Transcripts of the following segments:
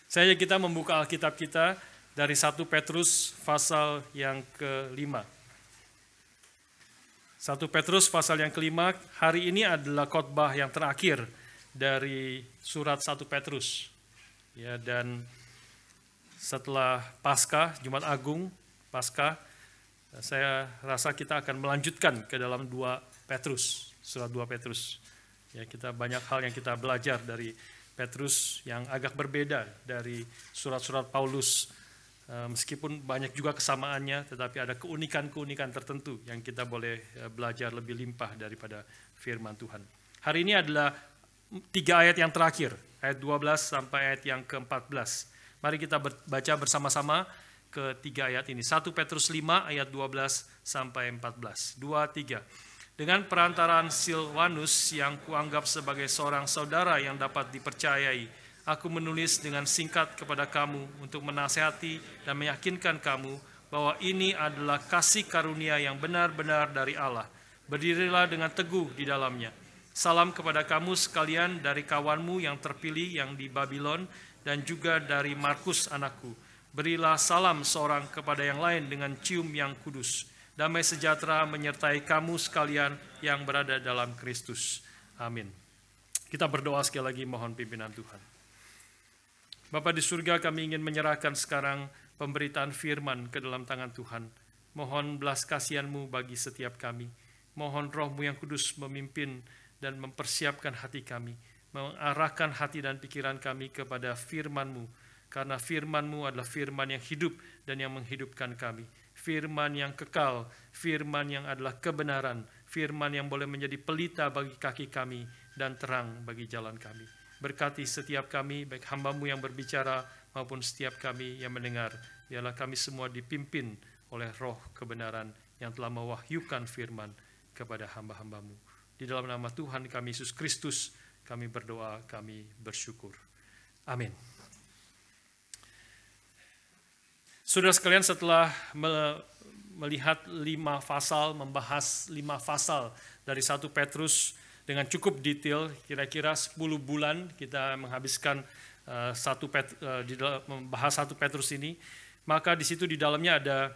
Saya kita membuka Alkitab kita dari 1 Petrus pasal yang ke-5. 1 Petrus pasal yang ke-5, hari ini adalah khotbah yang terakhir dari surat 1 Petrus. Ya, dan setelah Paskah, Jumat Agung, Paskah, saya rasa kita akan melanjutkan ke dalam 2 Petrus, surat 2 Petrus. Ya, kita banyak hal yang kita belajar dari Petrus yang agak berbeda dari surat-surat Paulus. Meskipun banyak juga kesamaannya, tetapi ada keunikan-keunikan tertentu yang kita boleh belajar lebih limpah daripada firman Tuhan. Hari ini adalah 3 ayat yang terakhir, ayat 12 sampai ayat yang ke-14. Mari kita baca bersama-sama ke-3 ayat ini. 1 Petrus 5 ayat 12 sampai 14. 2, 3. Dengan perantaraan Silwanus yang kuanggap sebagai seorang saudara yang dapat dipercayai, aku menulis dengan singkat kepada kamu untuk menasihati dan meyakinkan kamu bahwa ini adalah kasih karunia yang benar-benar dari Allah. Berdirilah dengan teguh di dalamnya. Salam kepada kamu sekalian dari kawanmu yang terpilih yang di Babylon dan juga dari Markus anakku. Berilah salam seorang kepada yang lain dengan cium yang kudus. Damai sejahtera menyertai kamu sekalian yang berada dalam Kristus. Amin. Kita berdoa sekali lagi, mohon pimpinan Tuhan. Bapa di surga, kami ingin menyerahkan sekarang pemberitaan firman ke dalam tangan Tuhan. Mohon belas kasihan-Mu bagi setiap kami. Mohon Roh-Mu yang kudus memimpin dan mempersiapkan hati kami, mengarahkan hati dan pikiran kami kepada firman-Mu, karena firman-Mu adalah firman yang hidup dan yang menghidupkan kami. Firman yang kekal, firman yang adalah kebenaran, firman yang boleh menjadi pelita bagi kaki kami dan terang bagi jalan kami. Berkati setiap kami, baik hamba-Mu yang berbicara maupun setiap kami yang mendengar. Biarlah kami semua dipimpin oleh roh kebenaran yang telah mewahyukan firman kepada hamba-hamba-Mu. Di dalam nama Tuhan kami Yesus Kristus, kami berdoa, kami bersyukur. Amin. Saudara sekalian, setelah melihat 5 pasal, membahas 5 pasal dari 1 Petrus dengan cukup detail, kira-kira 10 bulan kita menghabiskan membahas 1 Petrus ini, maka di situ di dalamnya ada,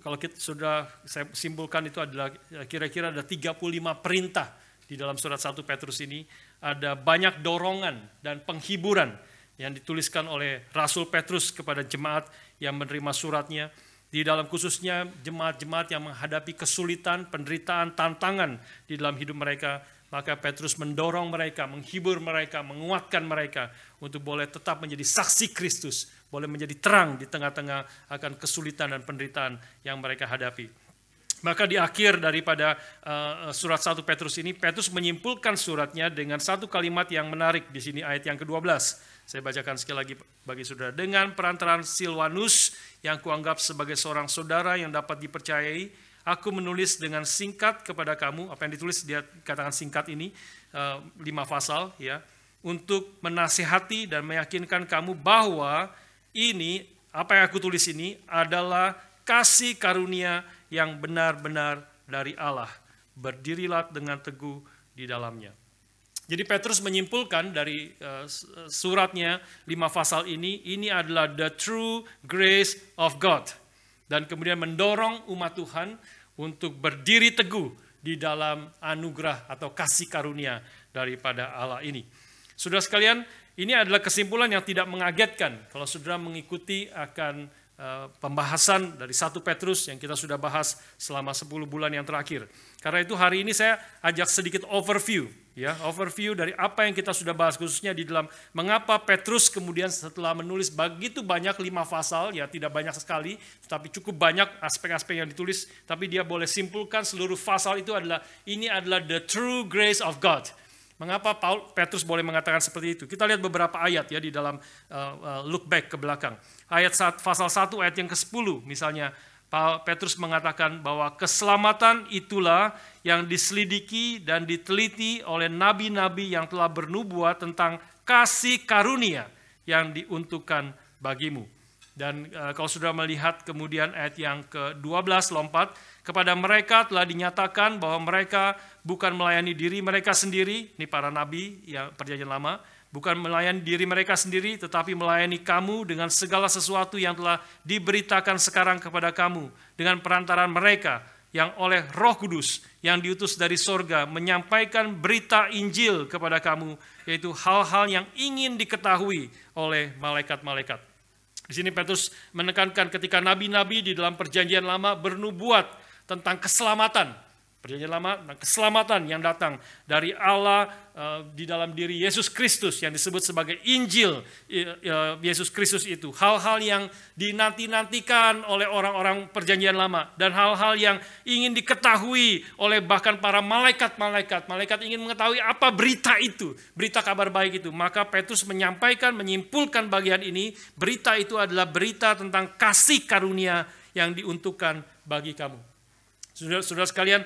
kalau kita sudah saya simpulkan itu adalah kira-kira ada 35 perintah di dalam surat 1 Petrus ini, ada banyak dorongan dan penghiburan yang dituliskan oleh Rasul Petrus kepada jemaat yang menerima suratnya, di dalam khususnya jemaat-jemaat yang menghadapi kesulitan, penderitaan, tantangan di dalam hidup mereka, maka Petrus mendorong mereka, menghibur mereka, menguatkan mereka untuk boleh tetap menjadi saksi Kristus, boleh menjadi terang di tengah-tengah akan kesulitan dan penderitaan yang mereka hadapi. Maka di akhir daripada surat 1 Petrus ini, Petrus menyimpulkan suratnya dengan satu kalimat yang menarik di sini, ayat yang ke-12. Saya bacakan sekali lagi bagi saudara. Dengan perantaraan Silwanus yang kuanggap sebagai seorang saudara yang dapat dipercayai, aku menulis dengan singkat kepada kamu, apa yang ditulis dia katakan singkat ini, 5 pasal ya, untuk menasihati dan meyakinkan kamu bahwa ini, apa yang aku tulis ini adalah kasih karunia yang benar-benar dari Allah. Berdirilah dengan teguh di dalamnya. Jadi Petrus menyimpulkan dari suratnya 5 pasal ini adalah the true grace of God. Dan kemudian mendorong umat Tuhan untuk berdiri teguh di dalam anugerah atau kasih karunia daripada Allah ini. Saudara sekalian, ini adalah kesimpulan yang tidak mengagetkan kalau saudara mengikuti akan pembahasan dari 1 Petrus yang kita sudah bahas selama 10 bulan yang terakhir. Karena itu hari ini saya ajak sedikit overview dari apa yang kita sudah bahas, khususnya di dalam mengapa Petrus kemudian setelah menulis begitu banyak 5 pasal, ya tidak banyak sekali, tetapi cukup banyak aspek-aspek yang ditulis, tapi dia boleh simpulkan seluruh pasal itu adalah ini adalah the true grace of God. Mengapa Petrus boleh mengatakan seperti itu? Kita lihat beberapa ayat ya di dalam look back ke belakang. Ayat pasal 1 ayat yang ke-10 misalnya, Petrus mengatakan bahwa keselamatan itulah yang diselidiki dan diteliti oleh nabi-nabi yang telah bernubuat tentang kasih karunia yang diuntukkan bagimu. Dan kalau sudah melihat kemudian ayat yang ke-12 lompat, kepada mereka telah dinyatakan bahwa mereka bukan melayani diri mereka sendiri, ini para nabi yang perjanjian lama, bukan melayani diri mereka sendiri, tetapi melayani kamu dengan segala sesuatu yang telah diberitakan sekarang kepada kamu, dengan perantaraan mereka yang oleh Roh Kudus yang diutus dari sorga menyampaikan berita Injil kepada kamu, yaitu hal-hal yang ingin diketahui oleh malaikat-malaikat. Di sini Petrus menekankan ketika nabi-nabi di dalam perjanjian lama bernubuat tentang keselamatan. Perjanjian lama tentang keselamatan yang datang dari Allah di dalam diri Yesus Kristus yang disebut sebagai Injil Yesus Kristus itu. Hal-hal yang dinanti-nantikan oleh orang-orang perjanjian lama dan hal-hal yang ingin diketahui oleh bahkan para malaikat-malaikat. Malaikat ingin mengetahui apa berita itu, berita kabar baik itu. Maka Petrus menyampaikan, menyimpulkan bagian ini, berita itu adalah berita tentang kasih karunia yang diuntukkan bagi kamu. Saudara sekalian,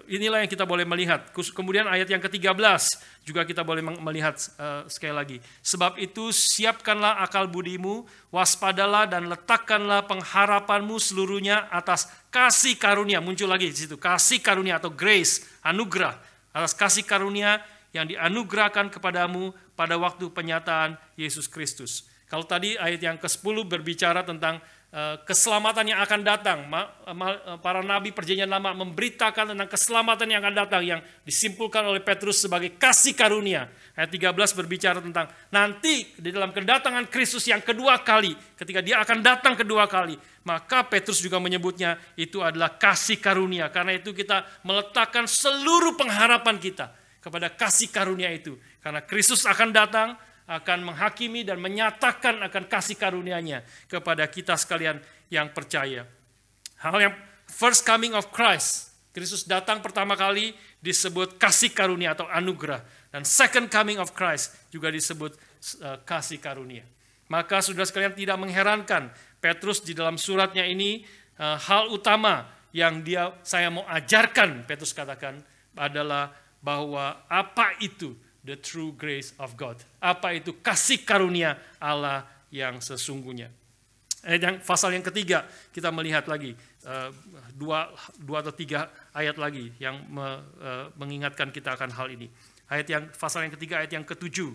inilah yang kita boleh melihat. Kemudian ayat yang ke-13 juga kita boleh melihat sekali lagi. Sebab itu siapkanlah akal budimu, waspadalah dan letakkanlah pengharapanmu seluruhnya atas kasih karunia. Muncul lagi di situ, kasih karunia atau grace, anugerah. Atas kasih karunia yang dianugerahkan kepadamu pada waktu penyataan Yesus Kristus. Kalau tadi ayat yang ke-10 berbicara tentang keselamatan yang akan datang. Para nabi perjanjian lama memberitakan tentang keselamatan yang akan datang yang disimpulkan oleh Petrus sebagai kasih karunia. Ayat 13 berbicara tentang nanti di dalam kedatangan Kristus yang kedua kali, ketika dia akan datang kedua kali, maka Petrus juga menyebutnya itu adalah kasih karunia. Karena itu kita meletakkan seluruh pengharapan kita kepada kasih karunia itu. Karena Kristus akan datang, akan menghakimi dan menyatakan akan kasih karunia-Nya kepada kita sekalian yang percaya. Hal yang first coming of Christ, Kristus datang pertama kali disebut kasih karunia atau anugerah. Dan second coming of Christ juga disebut kasih karunia. Maka saudara sekalian tidak mengherankan Petrus di dalam suratnya ini hal utama yang saya mau ajarkan, Petrus katakan, adalah bahwa apa itu the true grace of God. Apa itu kasih karunia Allah yang sesungguhnya. Pasal yang ketiga kita melihat lagi dua atau tiga ayat lagi yang mengingatkan kita akan hal ini. Pasal yang ketiga ayat yang ke-7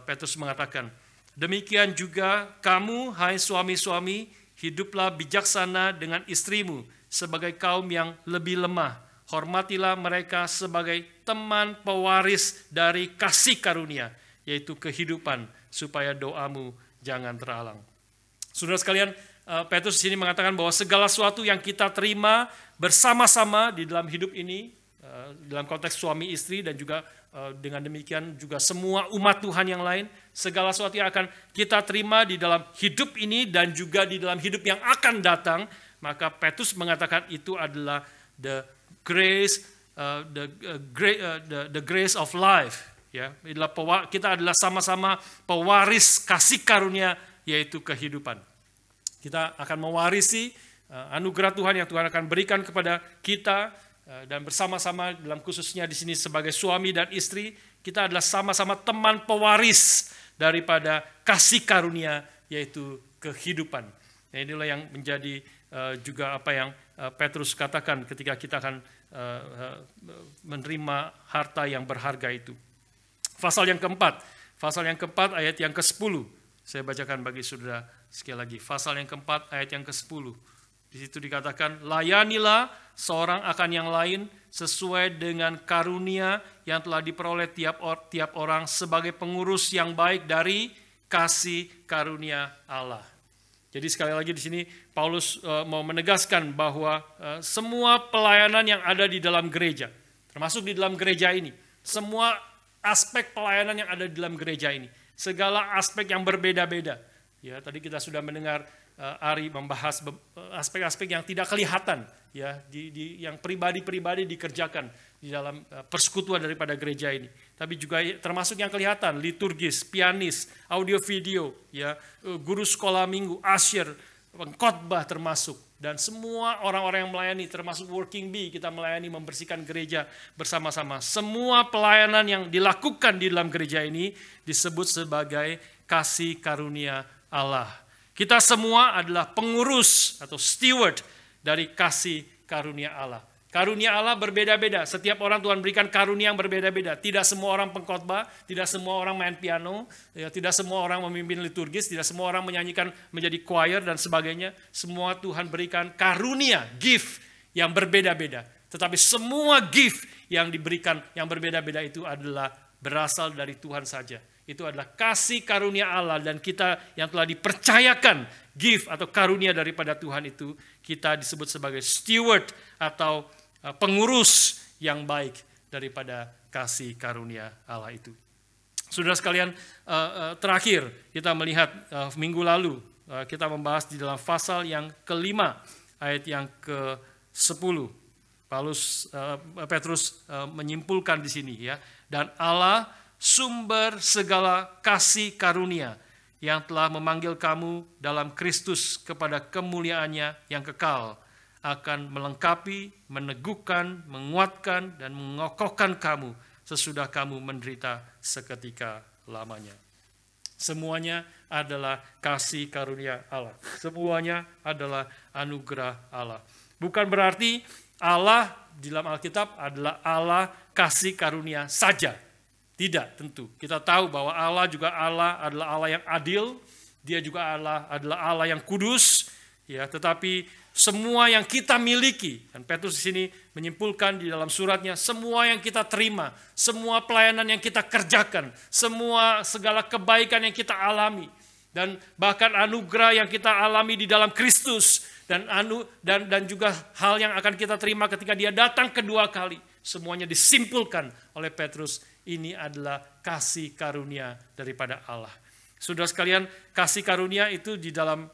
Petrus mengatakan, demikian juga kamu hai suami-suami hiduplah bijaksana dengan istrimu sebagai kaum yang lebih lemah. Hormatilah mereka sebagai teman pewaris dari kasih karunia, yaitu kehidupan, supaya doamu jangan terhalang. Saudara sekalian, Petrus di sini mengatakan bahwa segala sesuatu yang kita terima bersama-sama di dalam hidup ini, dalam konteks suami istri dan juga dengan demikian juga semua umat Tuhan yang lain, segala sesuatu yang akan kita terima di dalam hidup ini dan juga di dalam hidup yang akan datang, maka Petrus mengatakan itu adalah the grace of life, ya. Kita adalah sama-sama pewaris kasih karunia, yaitu kehidupan. Kita akan mewarisi anugerah Tuhan yang Tuhan akan berikan kepada kita, dan bersama-sama dalam khususnya di sini sebagai suami dan istri, kita adalah sama-sama teman pewaris daripada kasih karunia, yaitu kehidupan. Nah, inilah yang menjadi juga apa yang Petrus katakan ketika kita akan menerima harta yang berharga itu. Pasal yang keempat ayat yang ke-10. Saya bacakan bagi saudara sekali lagi. Pasal yang keempat ayat yang ke-10. Di situ dikatakan, layanilah seorang akan yang lain sesuai dengan karunia yang telah diperoleh tiap orang sebagai pengurus yang baik dari kasih karunia Allah. Jadi sekali lagi di sini Paulus mau menegaskan bahwa semua pelayanan yang ada di dalam gereja, termasuk di dalam gereja ini, semua aspek pelayanan yang ada di dalam gereja ini, segala aspek yang berbeda-beda. Ya, tadi kita sudah mendengar Ari membahas aspek-aspek yang tidak kelihatan, ya, yang pribadi-pribadi dikerjakan di dalam persekutuan daripada gereja ini. Tapi juga termasuk yang kelihatan, liturgis, pianis, audio video, ya, guru sekolah minggu, usher, pengkhotbah termasuk, dan semua orang-orang yang melayani, termasuk working bee, kita melayani membersihkan gereja bersama-sama. Semua pelayanan yang dilakukan di dalam gereja ini disebut sebagai kasih karunia Allah. Kita semua adalah pengurus atau steward dari kasih karunia Allah. Karunia Allah berbeda-beda. Setiap orang Tuhan berikan karunia yang berbeda-beda. Tidak semua orang pengkhotbah, tidak semua orang main piano, ya, tidak semua orang memimpin liturgis, tidak semua orang menyanyikan menjadi choir dan sebagainya. Semua Tuhan berikan karunia, gift yang berbeda-beda. Tetapi semua gift yang diberikan yang berbeda-beda itu adalah berasal dari Tuhan saja. Itu adalah kasih karunia Allah, dan kita yang telah dipercayakan gift atau karunia daripada Tuhan itu, kita disebut sebagai steward atau pengurus yang baik daripada kasih karunia Allah itu. Saudara sekalian, terakhir kita melihat minggu lalu kita membahas di dalam pasal yang kelima ayat yang ke-10. Petrus menyimpulkan di sini ya, dan Allah sumber segala kasih karunia yang telah memanggil kamu dalam Kristus kepada kemuliaannya yang kekal, akan melengkapi, meneguhkan, menguatkan, dan mengokohkan kamu sesudah kamu menderita seketika lamanya. Semuanya adalah kasih karunia Allah. Semuanya adalah anugerah Allah. Bukan berarti Allah di dalam Alkitab adalah Allah kasih karunia saja. Tidak, tentu. Kita tahu bahwa Allah juga adalah Allah yang adil. Dia juga adalah Allah yang kudus. Ya, tetapi semua yang kita miliki, dan Petrus di sini menyimpulkan di dalam suratnya, semua yang kita terima, semua pelayanan yang kita kerjakan, segala kebaikan yang kita alami, dan bahkan anugerah yang kita alami di dalam Kristus, dan juga hal yang akan kita terima ketika Dia datang kedua kali, semuanya disimpulkan oleh Petrus. Ini adalah kasih karunia daripada Allah. Saudara sekalian, kasih karunia itu di dalam,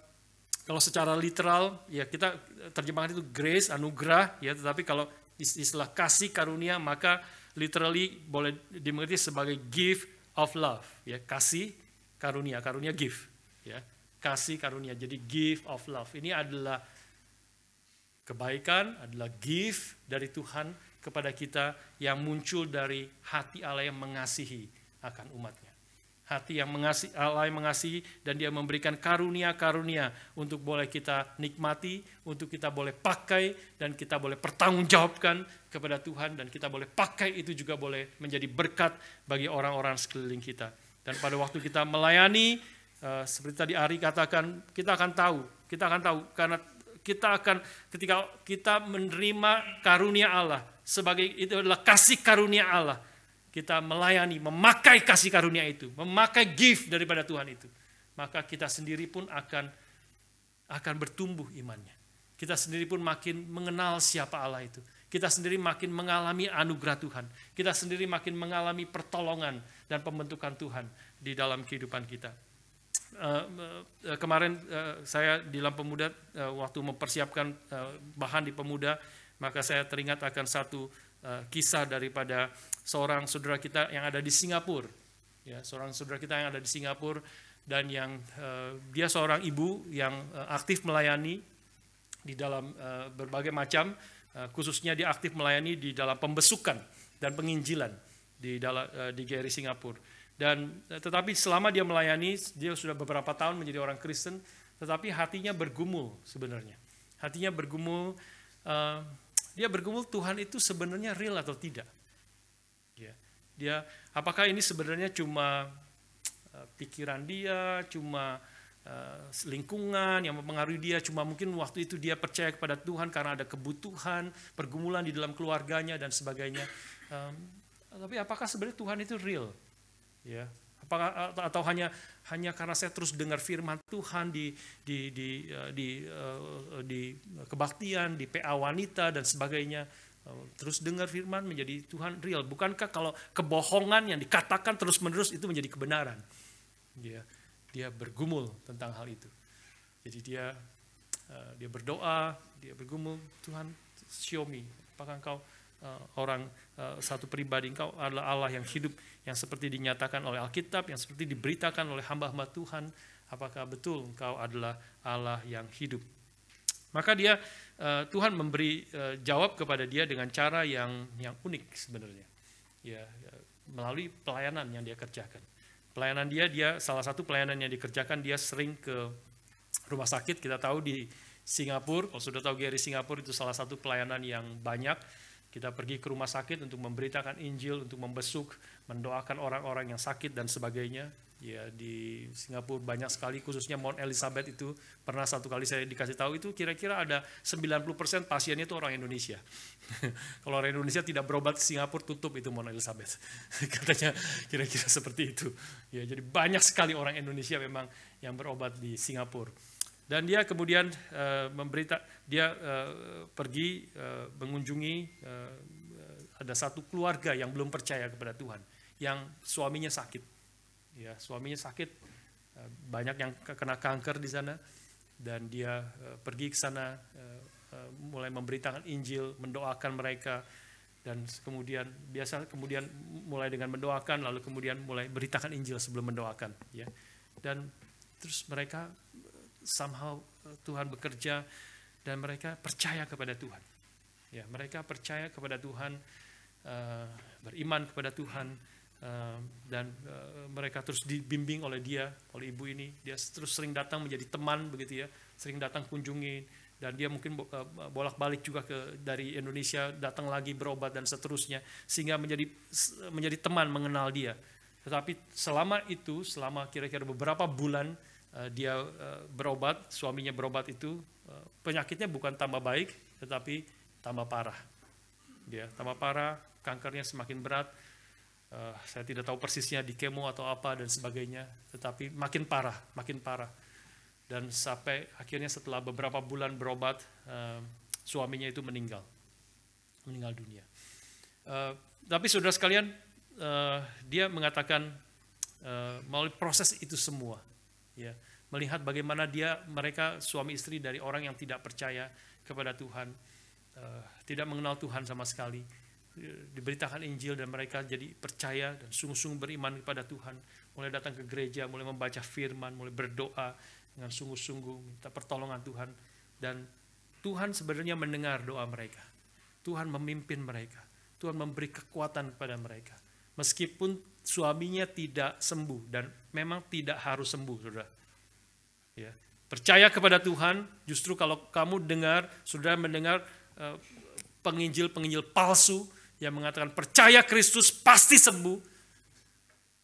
kalau secara literal, ya kita terjemahkan itu grace, anugerah, ya. Tetapi kalau istilah kasih karunia, maka literally boleh dimengerti sebagai gift of love, ya. Kasih karunia, karunia gift, ya. Kasih karunia, jadi gift of love. Ini adalah kebaikan, adalah gift dari Tuhan kepada kita yang muncul dari hati Allah yang mengasihi akan umatnya. Hati yang mengasihi, Allah yang mengasihi, dan Dia memberikan karunia-karunia untuk boleh kita nikmati, untuk kita boleh pakai, dan kita boleh pertanggungjawabkan kepada Tuhan, dan kita boleh pakai itu juga boleh menjadi berkat bagi orang-orang sekeliling kita. Dan pada waktu kita melayani, seperti tadi Ari katakan, kita akan tahu karena ketika kita menerima karunia Allah, sebagai itu adalah kasih karunia Allah, kita melayani, memakai kasih karunia itu, memakai gift daripada Tuhan itu, maka kita sendiri pun akan bertumbuh imannya. Kita sendiri pun makin mengenal siapa Allah itu. Kita sendiri makin mengalami anugerah Tuhan. Kita sendiri makin mengalami pertolongan dan pembentukan Tuhan di dalam kehidupan kita. Kemarin saya di dalam pemuda, waktu mempersiapkan bahan di pemuda, maka saya teringat akan satu kisah daripada seorang saudara kita yang ada di Singapura, ya, seorang saudara kita yang ada di Singapura, dan yang dia seorang ibu yang aktif melayani di dalam berbagai macam, khususnya dia aktif melayani di dalam pembesukan dan penginjilan di GRI Singapura. Dan tetapi selama dia melayani, dia sudah beberapa tahun menjadi orang Kristen, tetapi hatinya bergumul sebenarnya. Hatinya bergumul. Dia bergumul, Tuhan itu sebenarnya real atau tidak. Dia apakah ini sebenarnya cuma pikiran dia, cuma lingkungan yang mempengaruhi dia, cuma mungkin waktu itu dia percaya kepada Tuhan karena ada kebutuhan, pergumulan di dalam keluarganya dan sebagainya. Tapi apakah sebenarnya Tuhan itu real? Ya, apakah atau hanya karena saya terus dengar firman Tuhan di kebaktian, di PA wanita dan sebagainya, terus dengar firman menjadi Tuhan real? Bukankah kalau kebohongan yang dikatakan terus-menerus itu menjadi kebenaran? Dia bergumul tentang hal itu. Jadi dia berdoa, dia bergumul, Tuhan show me, apakah engkau satu pribadi, engkau adalah Allah yang hidup, yang seperti dinyatakan oleh Alkitab, yang seperti diberitakan oleh hamba-hamba Tuhan, apakah betul engkau adalah Allah yang hidup? Maka Tuhan memberi jawab kepada dia dengan cara yang unik sebenarnya, ya, melalui pelayanan yang dia kerjakan. Pelayanan dia salah satu pelayanan yang dikerjakan, dia sering ke rumah sakit. Kita tahu di Singapura. Kalau sudah tahu GRI Singapura itu salah satu pelayanan yang banyak. Kita pergi ke rumah sakit untuk memberitakan Injil, untuk membesuk, mendoakan orang-orang yang sakit dan sebagainya. Ya, di Singapura banyak sekali, khususnya Mount Elizabeth itu pernah satu kali saya dikasih tahu itu kira-kira ada 90% pasiennya itu orang Indonesia. Kalau orang Indonesia tidak berobat di Singapura, tutup itu Mount Elizabeth. Katanya kira-kira seperti itu. Ya, jadi banyak sekali orang Indonesia memang yang berobat di Singapura. Dan dia kemudian pergi mengunjungi ada satu keluarga yang belum percaya kepada Tuhan, yang suaminya sakit. Ya, suaminya sakit, banyak yang kena kanker di sana, dan dia pergi ke sana, mulai memberitakan Injil, mendoakan mereka, dan kemudian mulai dengan mendoakan, lalu kemudian mulai beritakan Injil sebelum mendoakan. Ya, dan terus mereka somehow Tuhan bekerja dan mereka percaya kepada Tuhan. Ya, mereka percaya kepada Tuhan, beriman kepada Tuhan. Dan mereka terus dibimbing oleh ibu ini. Dia terus sering datang menjadi teman begitu ya, sering datang kunjungi, dan dia mungkin bolak-balik juga dari Indonesia, datang lagi berobat dan seterusnya, sehingga menjadi teman, mengenal dia. Tetapi selama kira-kira beberapa bulan dia berobat, suaminya berobat itu, penyakitnya bukan tambah baik, tetapi tambah parah. Dia tambah parah, kankernya semakin berat. Saya tidak tahu persisnya di kemo atau apa dan sebagainya, tetapi makin parah. Dan sampai akhirnya setelah beberapa bulan berobat, suaminya itu meninggal dunia. Tapi saudara sekalian, dia mengatakan melalui proses itu semua, ya, melihat bagaimana mereka suami istri dari orang yang tidak percaya kepada Tuhan, tidak mengenal Tuhan sama sekali, diberitakan Injil dan mereka jadi percaya dan sungguh-sungguh beriman kepada Tuhan, mulai datang ke gereja, mulai membaca firman, mulai berdoa dengan sungguh-sungguh minta pertolongan Tuhan, dan Tuhan sebenarnya mendengar doa mereka. Tuhan memimpin mereka, Tuhan memberi kekuatan kepada mereka, meskipun suaminya tidak sembuh, dan memang tidak harus sembuh, saudara. Ya, percaya kepada Tuhan. Justru kalau kamu saudara mendengar penginjil palsu yang mengatakan percaya Kristus pasti sembuh,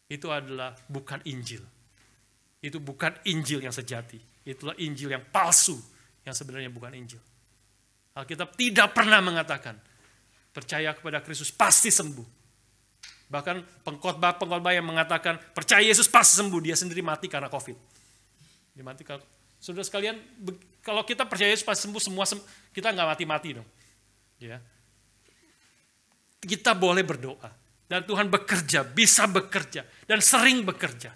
itu adalah bukan Injil. Itu bukan Injil yang sejati. Itulah Injil yang palsu, yang sebenarnya bukan Injil. Alkitab tidak pernah mengatakan percaya kepada Kristus pasti sembuh. Bahkan pengkhotbah yang mengatakan percaya Yesus pasti sembuh, dia sendiri mati karena COVID. Dia mati karena, saudara sekalian, kalau kita percaya Yesus pasti sembuh, kita nggak mati-mati dong. Ya. Kita boleh berdoa, dan Tuhan bekerja, bisa bekerja, dan sering bekerja,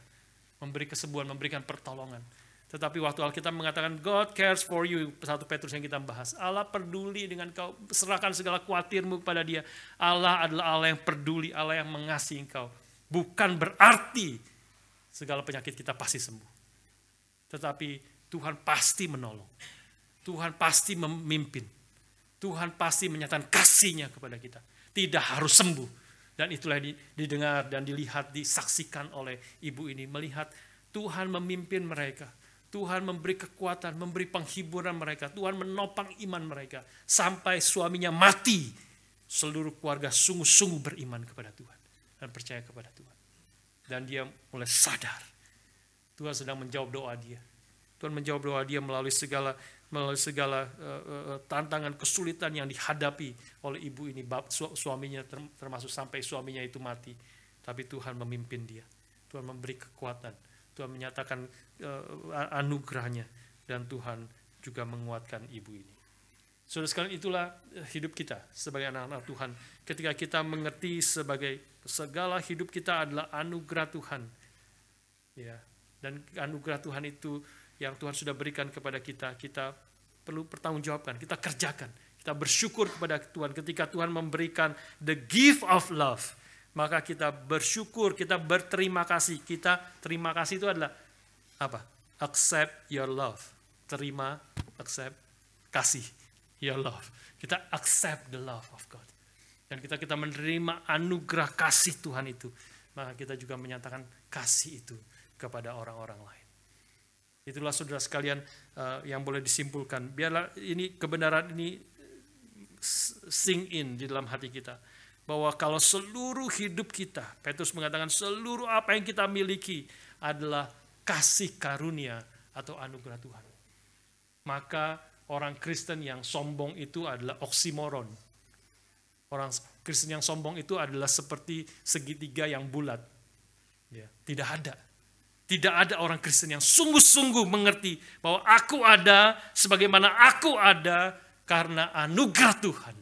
memberi kesembuhan, memberikan pertolongan. Tetapi waktu Alkitab mengatakan God cares for you, 1 Petrus yang kita bahas, Allah peduli dengan kau, serahkan segala khawatirmu kepada Dia. Allah adalah Allah yang peduli, Allah yang mengasihi engkau. Bukan berarti segala penyakit kita pasti sembuh, tetapi Tuhan pasti menolong, Tuhan pasti memimpin, Tuhan pasti menyatakan kasih-Nya kepada kita. Tidak harus sembuh. Dan itulah didengar dan dilihat, disaksikan oleh ibu ini. Melihat Tuhan memimpin mereka. Tuhan memberi kekuatan, memberi penghiburan mereka. Tuhan menopang iman mereka. Sampai suaminya mati. Seluruh keluarga sungguh-sungguh beriman kepada Tuhan. Dan percaya kepada Tuhan. Dan dia mulai sadar. Tuhan sedang menjawab doa dia. Tuhan menjawab doa dia melalui segala tantangan, kesulitan yang dihadapi oleh ibu ini, suaminya, termasuk sampai suaminya itu mati. Tapi Tuhan memimpin dia, Tuhan memberi kekuatan, Tuhan menyatakan anugerahnya, dan Tuhan juga menguatkan ibu ini. Saudara sekalian, itulah hidup kita sebagai anak-anak Tuhan. Ketika kita mengerti segala hidup kita adalah anugerah Tuhan, ya, dan anugerah Tuhan itu yang Tuhan sudah berikan kepada kita, kita perlu pertanggungjawabkan, kita kerjakan, kita bersyukur kepada Tuhan. Ketika Tuhan memberikan the gift of love, maka kita bersyukur, kita berterima kasih. Terima kasih itu adalah apa? Accept your love. Terima, accept, kasih, your love. Kita accept the love of God. Dan kita menerima anugerah kasih Tuhan itu, maka kita juga menyatakan kasih itu kepada orang-orang lain. Itulah saudara sekalian yang boleh disimpulkan. Biarlah ini kebenaran ini sink in di dalam hati kita. Bahwa kalau seluruh hidup kita, Petrus mengatakan seluruh apa yang kita miliki adalah kasih karunia atau anugerah Tuhan. Maka orang Kristen yang sombong itu adalah oksimoron. Orang Kristen yang sombong itu adalah seperti segitiga yang bulat. Ya, tidak ada. Tidak ada orang Kristen yang sungguh-sungguh mengerti bahwa aku ada sebagaimana aku ada karena anugerah Tuhan.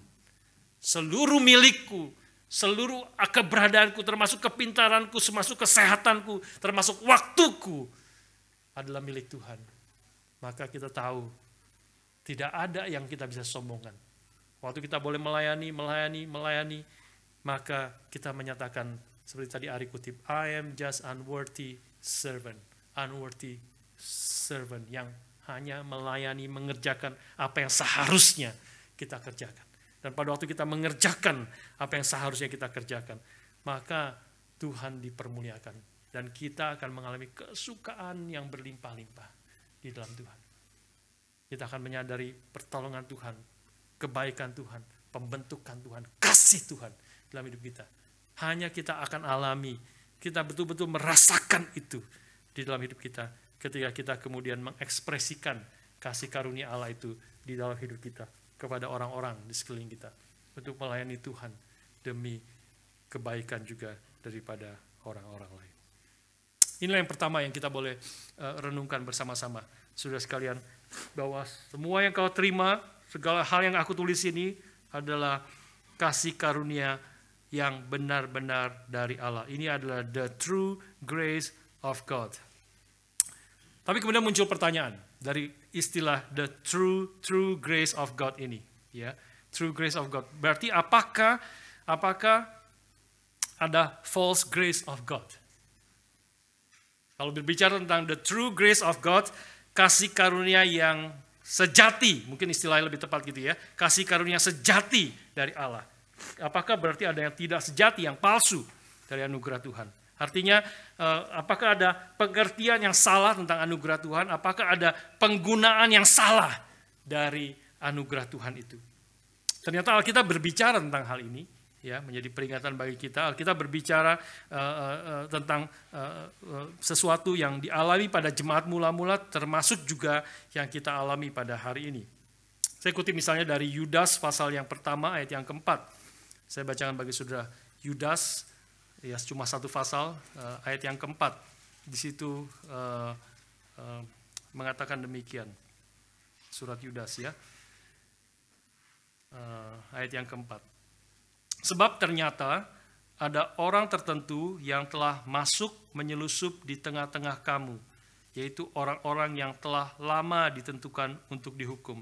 Seluruh milikku, seluruh keberadaanku, termasuk kepintaranku, termasuk kesehatanku, termasuk waktuku adalah milik Tuhan. Maka kita tahu tidak ada yang kita bisa sombongkan. Waktu kita boleh melayani, maka kita menyatakan seperti tadi Ari kutip, I am just unworthy servant yang hanya melayani, mengerjakan apa yang seharusnya kita kerjakan. Dan pada waktu kita mengerjakan apa yang seharusnya kita kerjakan, maka Tuhan dipermuliakan. Dan kita akan mengalami kesukaan yang berlimpah-limpah di dalam Tuhan. Kita akan menyadari pertolongan Tuhan, kebaikan Tuhan, pembentukan Tuhan, kasih Tuhan dalam hidup kita. Hanya kita akan alami, kita betul-betul merasakan itu di dalam hidup kita ketika kita kemudian mengekspresikan kasih karunia Allah itu di dalam hidup kita kepada orang-orang di sekeliling kita untuk melayani Tuhan demi kebaikan juga daripada orang-orang lain. Inilah yang pertama yang kita boleh renungkan bersama-sama, saudara sekalian, bahwa semua yang kau terima, segala hal yang aku tulis ini adalah kasih karunia yang benar-benar dari Allah. Ini adalah the true grace of God. Tapi kemudian muncul pertanyaan dari istilah the true grace of God ini, ya. True grace of God. Berarti apakah ada false grace of God? Kalau berbicara tentang the true grace of God, kasih karunia yang sejati, mungkin istilahnya lebih tepat gitu ya, kasih karunia sejati dari Allah. Apakah berarti ada yang tidak sejati, yang palsu dari anugerah Tuhan? Artinya, apakah ada pengertian yang salah tentang anugerah Tuhan? Apakah ada penggunaan yang salah dari anugerah Tuhan itu? Ternyata Alkitab berbicara tentang hal ini, ya, menjadi peringatan bagi kita. Alkitab berbicara tentang sesuatu yang dialami pada jemaat mula-mula, termasuk juga yang kita alami pada hari ini. Saya kutip misalnya dari Yudas pasal yang pertama ayat yang keempat. Saya bacakan bagi saudara. Yudas, ya cuma satu pasal, ayat yang keempat. Di situ mengatakan demikian. Surat Yudas, ya. Ayat yang keempat. Sebab ternyata ada orang tertentu yang telah masuk menyelusup di tengah-tengah kamu, yaitu orang-orang yang telah lama ditentukan untuk dihukum.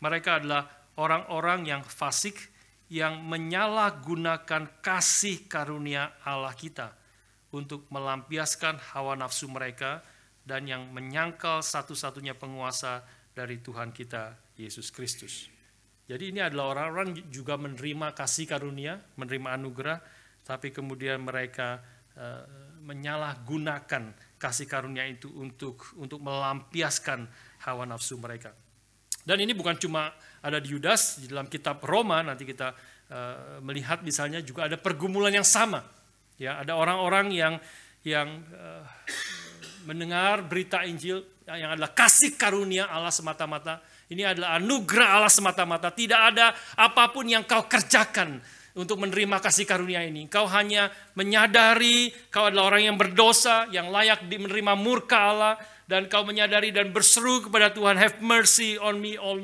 Mereka adalah orang-orang yang fasik, yang menyalahgunakan kasih karunia Allah kita untuk melampiaskan hawa nafsu mereka dan yang menyangkal satu-satunya penguasa dari Tuhan kita, Yesus Kristus. Jadi ini adalah orang-orang juga menerima kasih karunia, menerima anugerah, tapi kemudian mereka menyalahgunakan kasih karunia itu untuk melampiaskan hawa nafsu mereka. Dan ini bukan cuma ada di Yudas, di dalam kitab Roma nanti kita melihat misalnya juga ada pergumulan yang sama. Ya, ada orang-orang yang mendengar berita Injil yang adalah kasih karunia Allah semata-mata. Ini adalah anugerah Allah semata-mata. Tidak ada apapun yang kau kerjakan untuk menerima kasih karunia ini. Kau hanya menyadari kau adalah orang yang berdosa, yang layak menerima murka Allah. Dan kau menyadari dan berseru kepada Tuhan, have mercy on me, O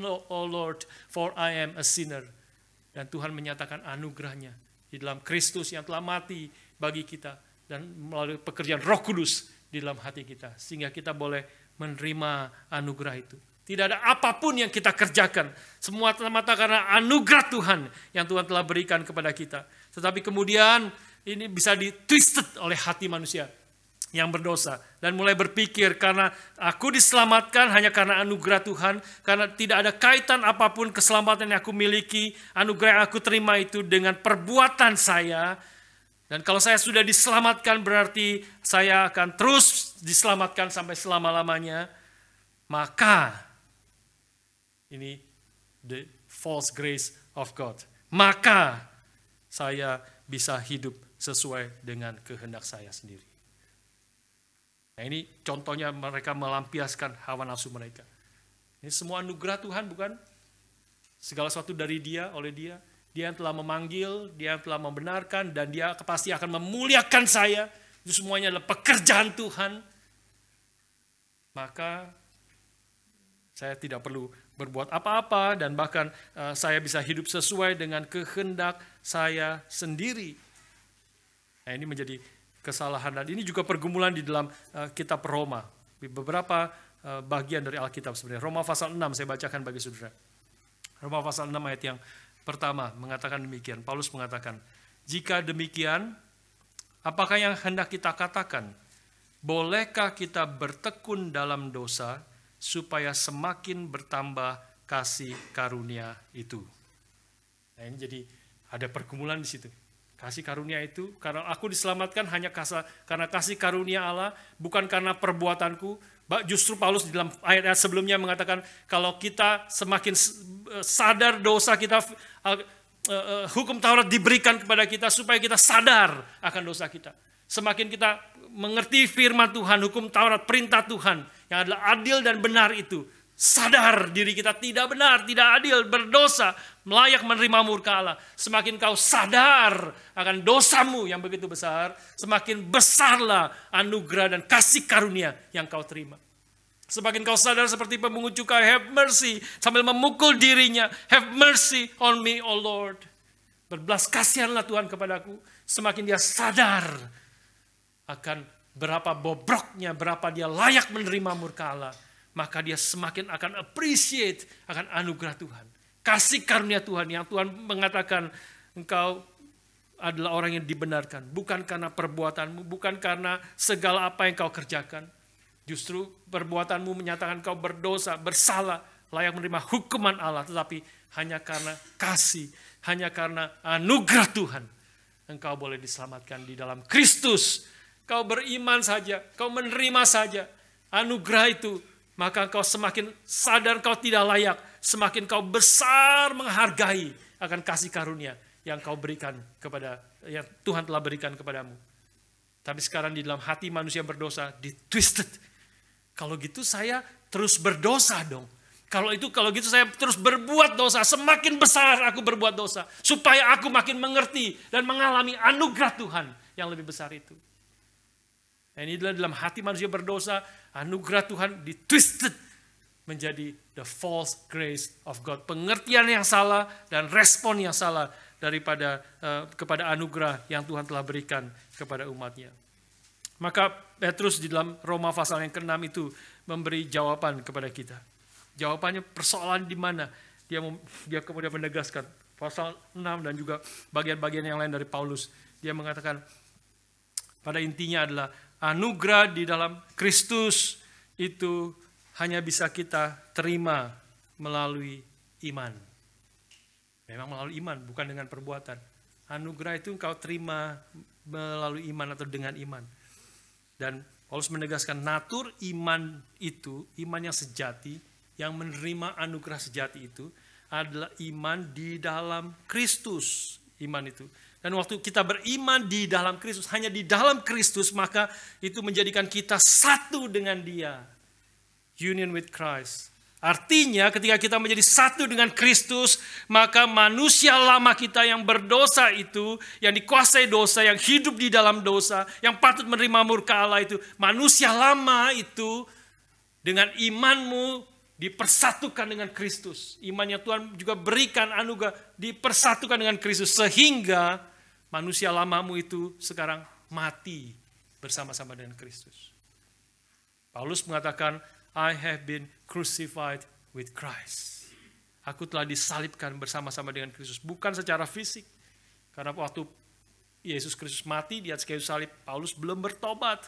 Lord, for I am a sinner. Dan Tuhan menyatakan anugerahnya di dalam Kristus yang telah mati bagi kita. Dan melalui pekerjaan Roh Kudus di dalam hati kita. Sehingga kita boleh menerima anugerah itu. Tidak ada apapun yang kita kerjakan. Semua semata karena anugerah Tuhan yang Tuhan telah berikan kepada kita. Tetapi kemudian ini bisa ditwisted oleh hati manusia yang berdosa. Dan mulai berpikir karena aku diselamatkan hanya karena anugerah Tuhan. Karena tidak ada kaitan apapun keselamatan yang aku miliki. Anugerah yang aku terima itu dengan perbuatan saya. Dan kalau saya sudah diselamatkan berarti saya akan terus diselamatkan sampai selama-lamanya. maka ini the false grace of God. Maka saya bisa hidup sesuai dengan kehendak saya sendiri. Nah, ini contohnya mereka melampiaskan hawa nafsu mereka. Ini semua anugerah Tuhan, bukan? Segala sesuatu dari Dia, oleh Dia. Dia yang telah memanggil, Dia yang telah membenarkan, dan Dia pasti akan memuliakan saya. Itu semuanya adalah pekerjaan Tuhan. Maka saya tidak perlu berbuat apa-apa, dan bahkan saya bisa hidup sesuai dengan kehendak saya sendiri. Nah, ini menjadi kesalahan, dan ini juga pergumulan di dalam kitab Roma. Di beberapa bagian dari Alkitab sebenarnya. Roma pasal 6 saya bacakan bagi saudara. Roma pasal 6 ayat yang pertama mengatakan demikian. Paulus mengatakan, jika demikian, apakah yang hendak kita katakan? Bolehkah kita bertekun dalam dosa supaya semakin bertambah kasih karunia itu? Nah, ini jadi ada pergumulan di situ. Kasih karunia itu, karena aku diselamatkan hanya karena kasih karunia Allah, bukan karena perbuatanku. Justru Paulus di dalam ayat-ayat sebelumnya mengatakan, kalau kita semakin sadar dosa kita, hukum Taurat diberikan kepada kita supaya kita sadar akan dosa kita. Semakin kita mengerti firman Tuhan, hukum Taurat, perintah Tuhan yang adalah adil dan benar itu, sadar diri kita tidak benar, tidak adil, berdosa, layak menerima murka Allah. Semakin kau sadar akan dosamu yang begitu besar, semakin besarlah anugerah dan kasih karunia yang kau terima. Semakin kau sadar seperti pemungut cukai, have mercy, sambil memukul dirinya, have mercy on me, O Lord. Berbelas kasihanlah Tuhan kepadaku. Semakin dia sadar akan berapa bobroknya, berapa dia layak menerima murka Allah, maka dia semakin akan appreciate akan anugerah Tuhan. Kasih karunia Tuhan yang Tuhan mengatakan engkau adalah orang yang dibenarkan. Bukan karena perbuatanmu, bukan karena segala apa yang kau kerjakan. Justru perbuatanmu menyatakan kau berdosa, bersalah, layak menerima hukuman Allah. Tetapi hanya karena kasih, hanya karena anugerah Tuhan, engkau boleh diselamatkan di dalam Kristus. Kau beriman saja, kau menerima saja anugerah itu, maka kau semakin sadar kau tidak layak, semakin kau besar menghargai akan kasih karunia yang kau berikan kepada, yang Tuhan telah berikan kepadamu. Tapi sekarang di dalam hati manusia berdosa ditwisted. Kalau gitu saya terus berdosa dong. Kalau gitu saya terus berbuat dosa, semakin besar aku berbuat dosa, supaya aku makin mengerti dan mengalami anugerah Tuhan yang lebih besar itu. Ini adalah dalam hati manusia berdosa, anugerah Tuhan ditwisted menjadi the false grace of God. Pengertian yang salah dan respon yang salah kepada anugerah yang Tuhan telah berikan kepada umatnya. Maka Petrus di dalam Roma pasal yang ke-6 itu memberi jawaban kepada kita. Jawabannya persoalan di mana? Dia kemudian menegaskan pasal 6 dan juga bagian-bagian yang lain dari Paulus. Dia mengatakan pada intinya adalah anugerah di dalam Kristus itu hanya bisa kita terima melalui iman. Memang melalui iman, bukan dengan perbuatan. Anugerah itu engkau terima melalui iman atau dengan iman. Dan Paulus menegaskan natur iman itu, iman yang sejati, yang menerima anugerah sejati itu adalah iman di dalam Kristus. Iman itu. Dan waktu kita beriman di dalam Kristus, hanya di dalam Kristus, maka itu menjadikan kita satu dengan Dia. Union with Christ. Artinya ketika kita menjadi satu dengan Kristus, maka manusia lama kita yang berdosa itu, yang dikuasai dosa, yang hidup di dalam dosa, yang patut menerima murka Allah itu, manusia lama itu dengan imanmu dipersatukan dengan Kristus. Iman yang Tuhan juga berikan anugerah dipersatukan dengan Kristus, sehingga manusia lamamu itu sekarang mati bersama-sama dengan Kristus. Paulus mengatakan, I have been crucified with Christ. Aku telah disalibkan bersama-sama dengan Kristus. Bukan secara fisik. Karena waktu Yesus Kristus mati di atas kayu salib, Paulus belum bertobat.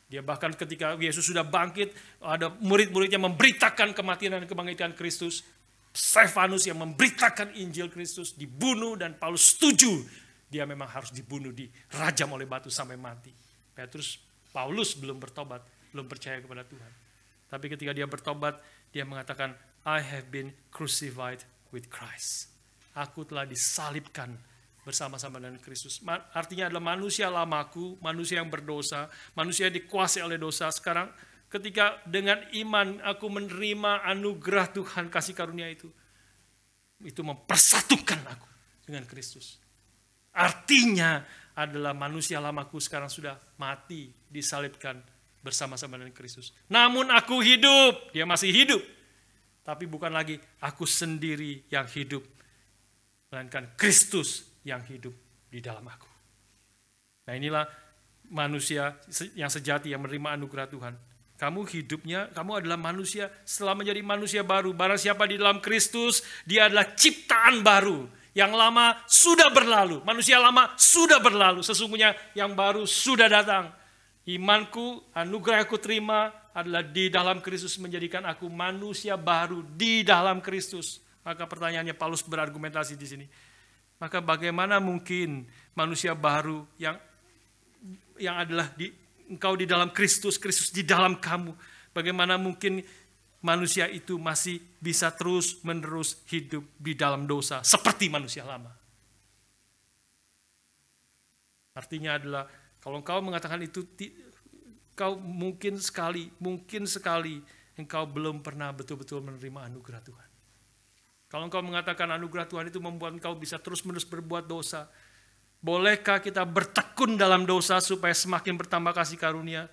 Dia bahkan ketika Yesus sudah bangkit, ada murid-muridnya memberitakan kematian dan kebangkitan Kristus. Stefanus yang memberitakan Injil Kristus dibunuh, dan Paulus setuju dia memang harus dibunuh, dirajam oleh batu sampai mati. Paulus belum bertobat, belum percaya kepada Tuhan. Tapi ketika dia bertobat, dia mengatakan, I have been crucified with Christ. Aku telah disalibkan bersama-sama dengan Kristus. Artinya adalah manusia lamaku, manusia yang berdosa, manusia yang dikuasai oleh dosa. Sekarang ketika dengan iman aku menerima anugerah Tuhan, kasih karunia itu mempersatukan aku dengan Kristus. Artinya adalah manusia lamaku sekarang sudah mati, disalibkan bersama-sama dengan Kristus. Namun aku hidup, dia masih hidup. Tapi bukan lagi aku sendiri yang hidup, melainkan Kristus yang hidup di dalam aku. Nah, inilah manusia yang sejati yang menerima anugerah Tuhan. Kamu adalah manusia setelah menjadi manusia baru. Barang siapa di dalam Kristus, dia adalah ciptaan baru. Yang lama sudah berlalu, manusia lama sudah berlalu. Sesungguhnya yang baru sudah datang. Imanku, anugerah yang aku terima adalah di dalam Kristus menjadikan aku manusia baru di dalam Kristus. Maka pertanyaannya Paulus berargumentasi di sini. Maka bagaimana mungkin manusia baru yang adalah engkau di dalam Kristus, Kristus di dalam kamu. Bagaimana mungkin manusia itu masih bisa terus-menerus hidup di dalam dosa seperti manusia lama? Artinya adalah kalau engkau mengatakan itu, engkau mungkin sekali engkau belum pernah betul-betul menerima anugerah Tuhan. Kalau engkau mengatakan anugerah Tuhan itu membuat engkau bisa terus-menerus berbuat dosa, bolehkah kita bertekun dalam dosa supaya semakin bertambah kasih karunia?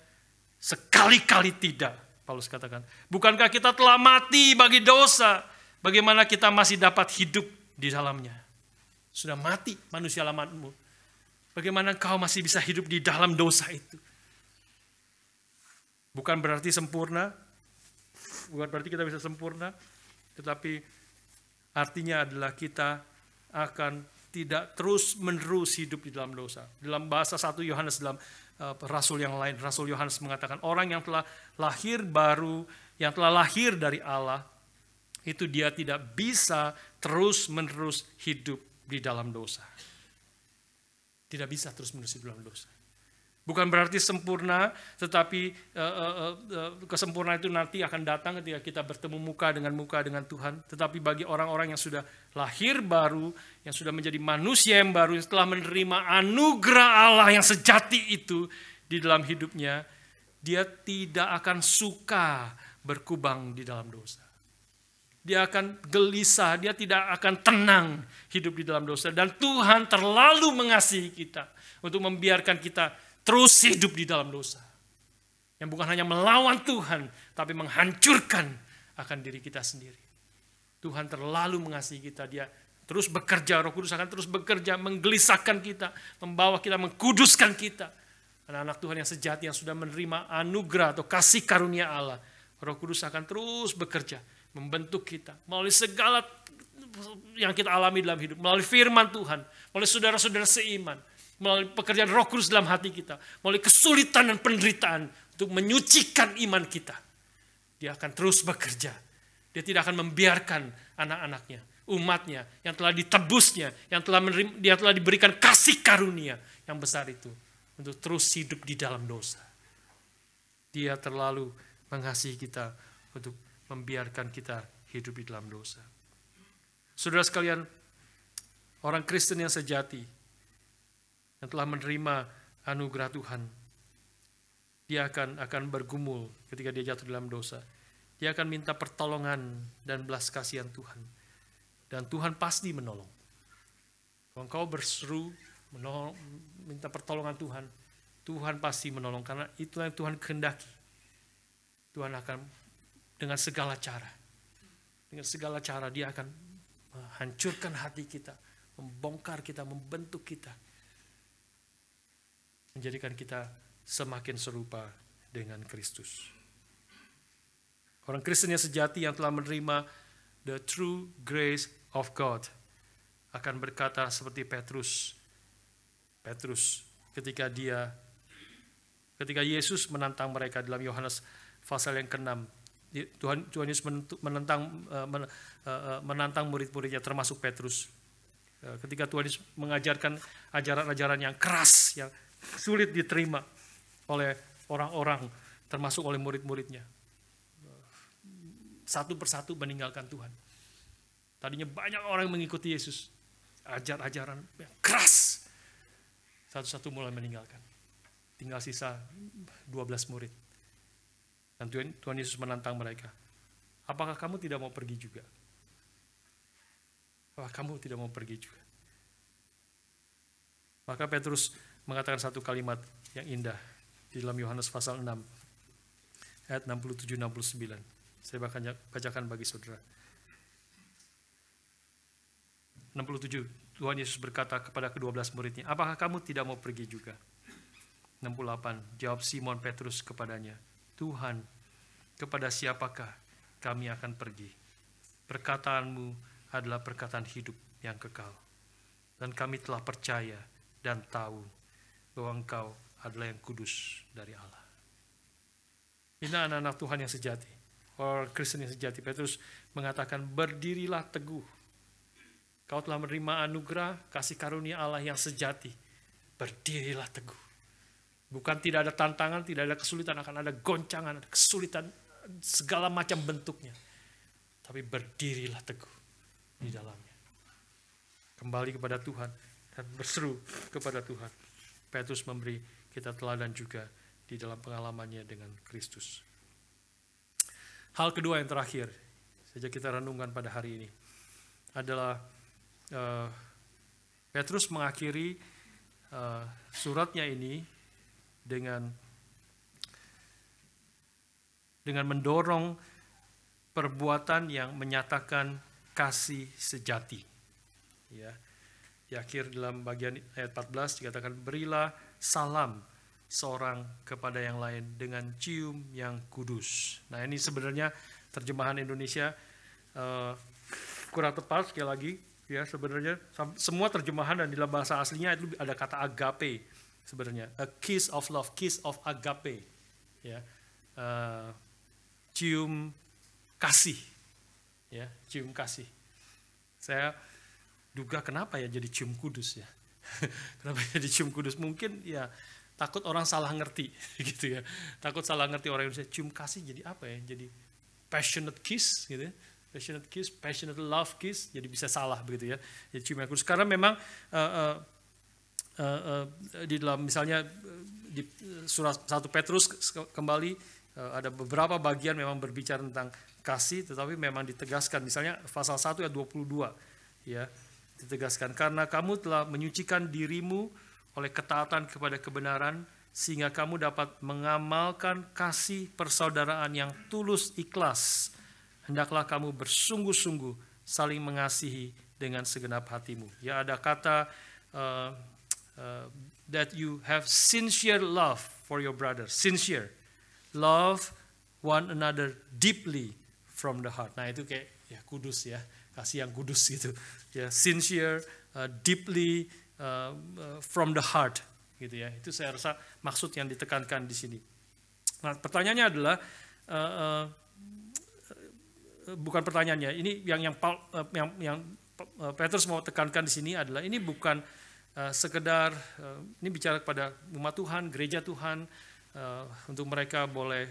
Sekali-kali tidak, Paulus katakan. Bukankah kita telah mati bagi dosa? Bagaimana kita masih dapat hidup di dalamnya? Sudah mati manusia lamamu. Bagaimana kau masih bisa hidup di dalam dosa itu? Bukan berarti sempurna, bukan berarti kita bisa sempurna, tetapi artinya adalah kita akan tidak terus-menerus hidup di dalam dosa. Dalam bahasa 1 Yohanes, dalam rasul yang lain, Rasul Yohanes mengatakan orang yang telah lahir baru, yang telah lahir dari Allah, itu dia tidak bisa terus-menerus hidup di dalam dosa. Tidak bisa terus-menerus hidup dalam dosa. Bukan berarti sempurna, tetapi kesempurnaan itu nanti akan datang ketika kita bertemu muka dengan Tuhan. Tetapi bagi orang-orang yang sudah lahir baru, yang sudah menjadi manusia yang baru, yang telah menerima anugerah Allah yang sejati itu di dalam hidupnya, dia tidak akan suka berkubang di dalam dosa. Dia akan gelisah, dia tidak akan tenang hidup di dalam dosa. Dan Tuhan terlalu mengasihi kita untuk membiarkan kita terus hidup di dalam dosa. Yang bukan hanya melawan Tuhan, tapi menghancurkan akan diri kita sendiri. Tuhan terlalu mengasihi kita, dia terus bekerja, Roh Kudus akan terus bekerja, menggelisahkan kita, membawa kita, mengkuduskan kita. Anak-anak Tuhan yang sejati, yang sudah menerima anugerah atau kasih karunia Allah, Roh Kudus akan terus bekerja, membentuk kita, melalui segala yang kita alami dalam hidup, melalui firman Tuhan, melalui saudara-saudara seiman, melalui pekerjaan Roh Kudus dalam hati kita, melalui kesulitan dan penderitaan untuk menyucikan iman kita. Dia akan terus bekerja. Dia tidak akan membiarkan anak-anaknya, umatnya yang telah ditebusnya, dia telah diberikan kasih karunia yang besar itu untuk terus hidup di dalam dosa. Dia terlalu mengasihi kita untuk membiarkan kita hidup di dalam dosa. Saudara sekalian, orang Kristen yang sejati, yang telah menerima anugerah Tuhan, dia akan bergumul ketika dia jatuh dalam dosa. Dia akan minta pertolongan dan belas kasihan Tuhan. Dan Tuhan pasti menolong. Kalau engkau berseru, minta pertolongan Tuhan, Tuhan pasti menolong. Karena itulah yang Tuhan kehendaki. Tuhan akan dengan segala cara dia akan menghancurkan hati kita, membongkar kita, membentuk kita, menjadikan kita semakin serupa dengan Kristus. Orang Kristen yang sejati yang telah menerima the true grace of God akan berkata seperti Petrus ketika Yesus menantang mereka dalam Yohanes pasal yang ke-6. Tuhan Yesus menantang murid-muridnya termasuk Petrus. Ketika Tuhan Yesus mengajarkan ajaran-ajaran yang keras, yang sulit diterima oleh orang-orang, termasuk oleh murid-muridnya. satu persatu meninggalkan Tuhan. Tadinya banyak orang yang mengikuti Yesus, ajaran yang keras, satu-satu mulai meninggalkan. Tinggal sisa 12 murid. Dan Tuhan Yesus menantang mereka. Apakah kamu tidak mau pergi juga? Apakah kamu tidak mau pergi juga? Maka Petrus mengatakan satu kalimat yang indah di dalam Yohanes pasal 6 ayat 67-69. Saya bacakan bagi saudara. 67, Tuhan Yesus berkata kepada ke-12 muridnya, apakah kamu tidak mau pergi juga? 68, jawab Simon Petrus kepadanya, Tuhan, kepada siapakah kami akan pergi? Perkataanmu adalah perkataan hidup yang kekal. Dan kami telah percaya dan tahu bahwa Engkau adalah yang kudus dari Allah. Ini anak-anak Tuhan yang sejati, orang Kristen yang sejati. Petrus mengatakan, berdirilah teguh. Kau telah menerima anugerah kasih karunia Allah yang sejati. Berdirilah teguh. Bukan tidak ada tantangan, tidak ada kesulitan, akan ada goncangan, ada kesulitan segala macam bentuknya. Tapi berdirilah teguh di dalamnya. Kembali kepada Tuhan dan berseru kepada Tuhan. Petrus memberi kita teladan juga di dalam pengalamannya dengan Kristus. Hal kedua yang terakhir, saja kita renungkan pada hari ini, adalah Petrus mengakhiri suratnya ini dengan mendorong perbuatan yang menyatakan kasih sejati. Ya. Di akhir dalam bagian ayat 14 dikatakan, berilah salam seorang kepada yang lain dengan cium yang kudus. Nah, ini sebenarnya terjemahan Indonesia kurang tepat sekali lagi. Ya, sebenarnya semua terjemahan dan di dalam bahasa aslinya itu ada kata agape sebenarnya, a kiss of love, kiss of agape, ya, cium kasih, ya, cium kasih. Saya duga kenapa ya jadi cium kudus ya, kenapa jadi cium kudus? Mungkin ya takut orang salah ngerti, gitu ya, takut salah ngerti orang Indonesia. Cium kasih jadi apa ya? Jadi passionate kiss, gitu ya. Passionate kiss, passionate love kiss, jadi bisa salah begitu ya. Jadi cium yang kudus. Karena memang di dalam misalnya di surat 1 Petrus kembali ada beberapa bagian memang berbicara tentang kasih, tetapi memang ditegaskan. Misalnya pasal 1 ayat 22 ya, ditegaskan karena kamu telah menyucikan dirimu oleh ketaatan kepada kebenaran sehingga kamu dapat mengamalkan kasih persaudaraan yang tulus ikhlas. Hendaklah kamu bersungguh-sungguh saling mengasihi dengan segenap hatimu. Ya, ada kata that you have sincere love for your brother. Sincere. Love one another deeply from the heart. Nah, itu kayak ya kudus ya. Kasih yang kudus gitu. Ya, sincere, deeply from the heart gitu ya. Itu saya rasa maksud yang ditekankan di sini. Nah, pertanyaannya adalah bukan pertanyaannya. Ini yang Petrus mau tekankan di sini adalah ini bukan sekedar ini bicara kepada umat Tuhan, gereja Tuhan, untuk mereka boleh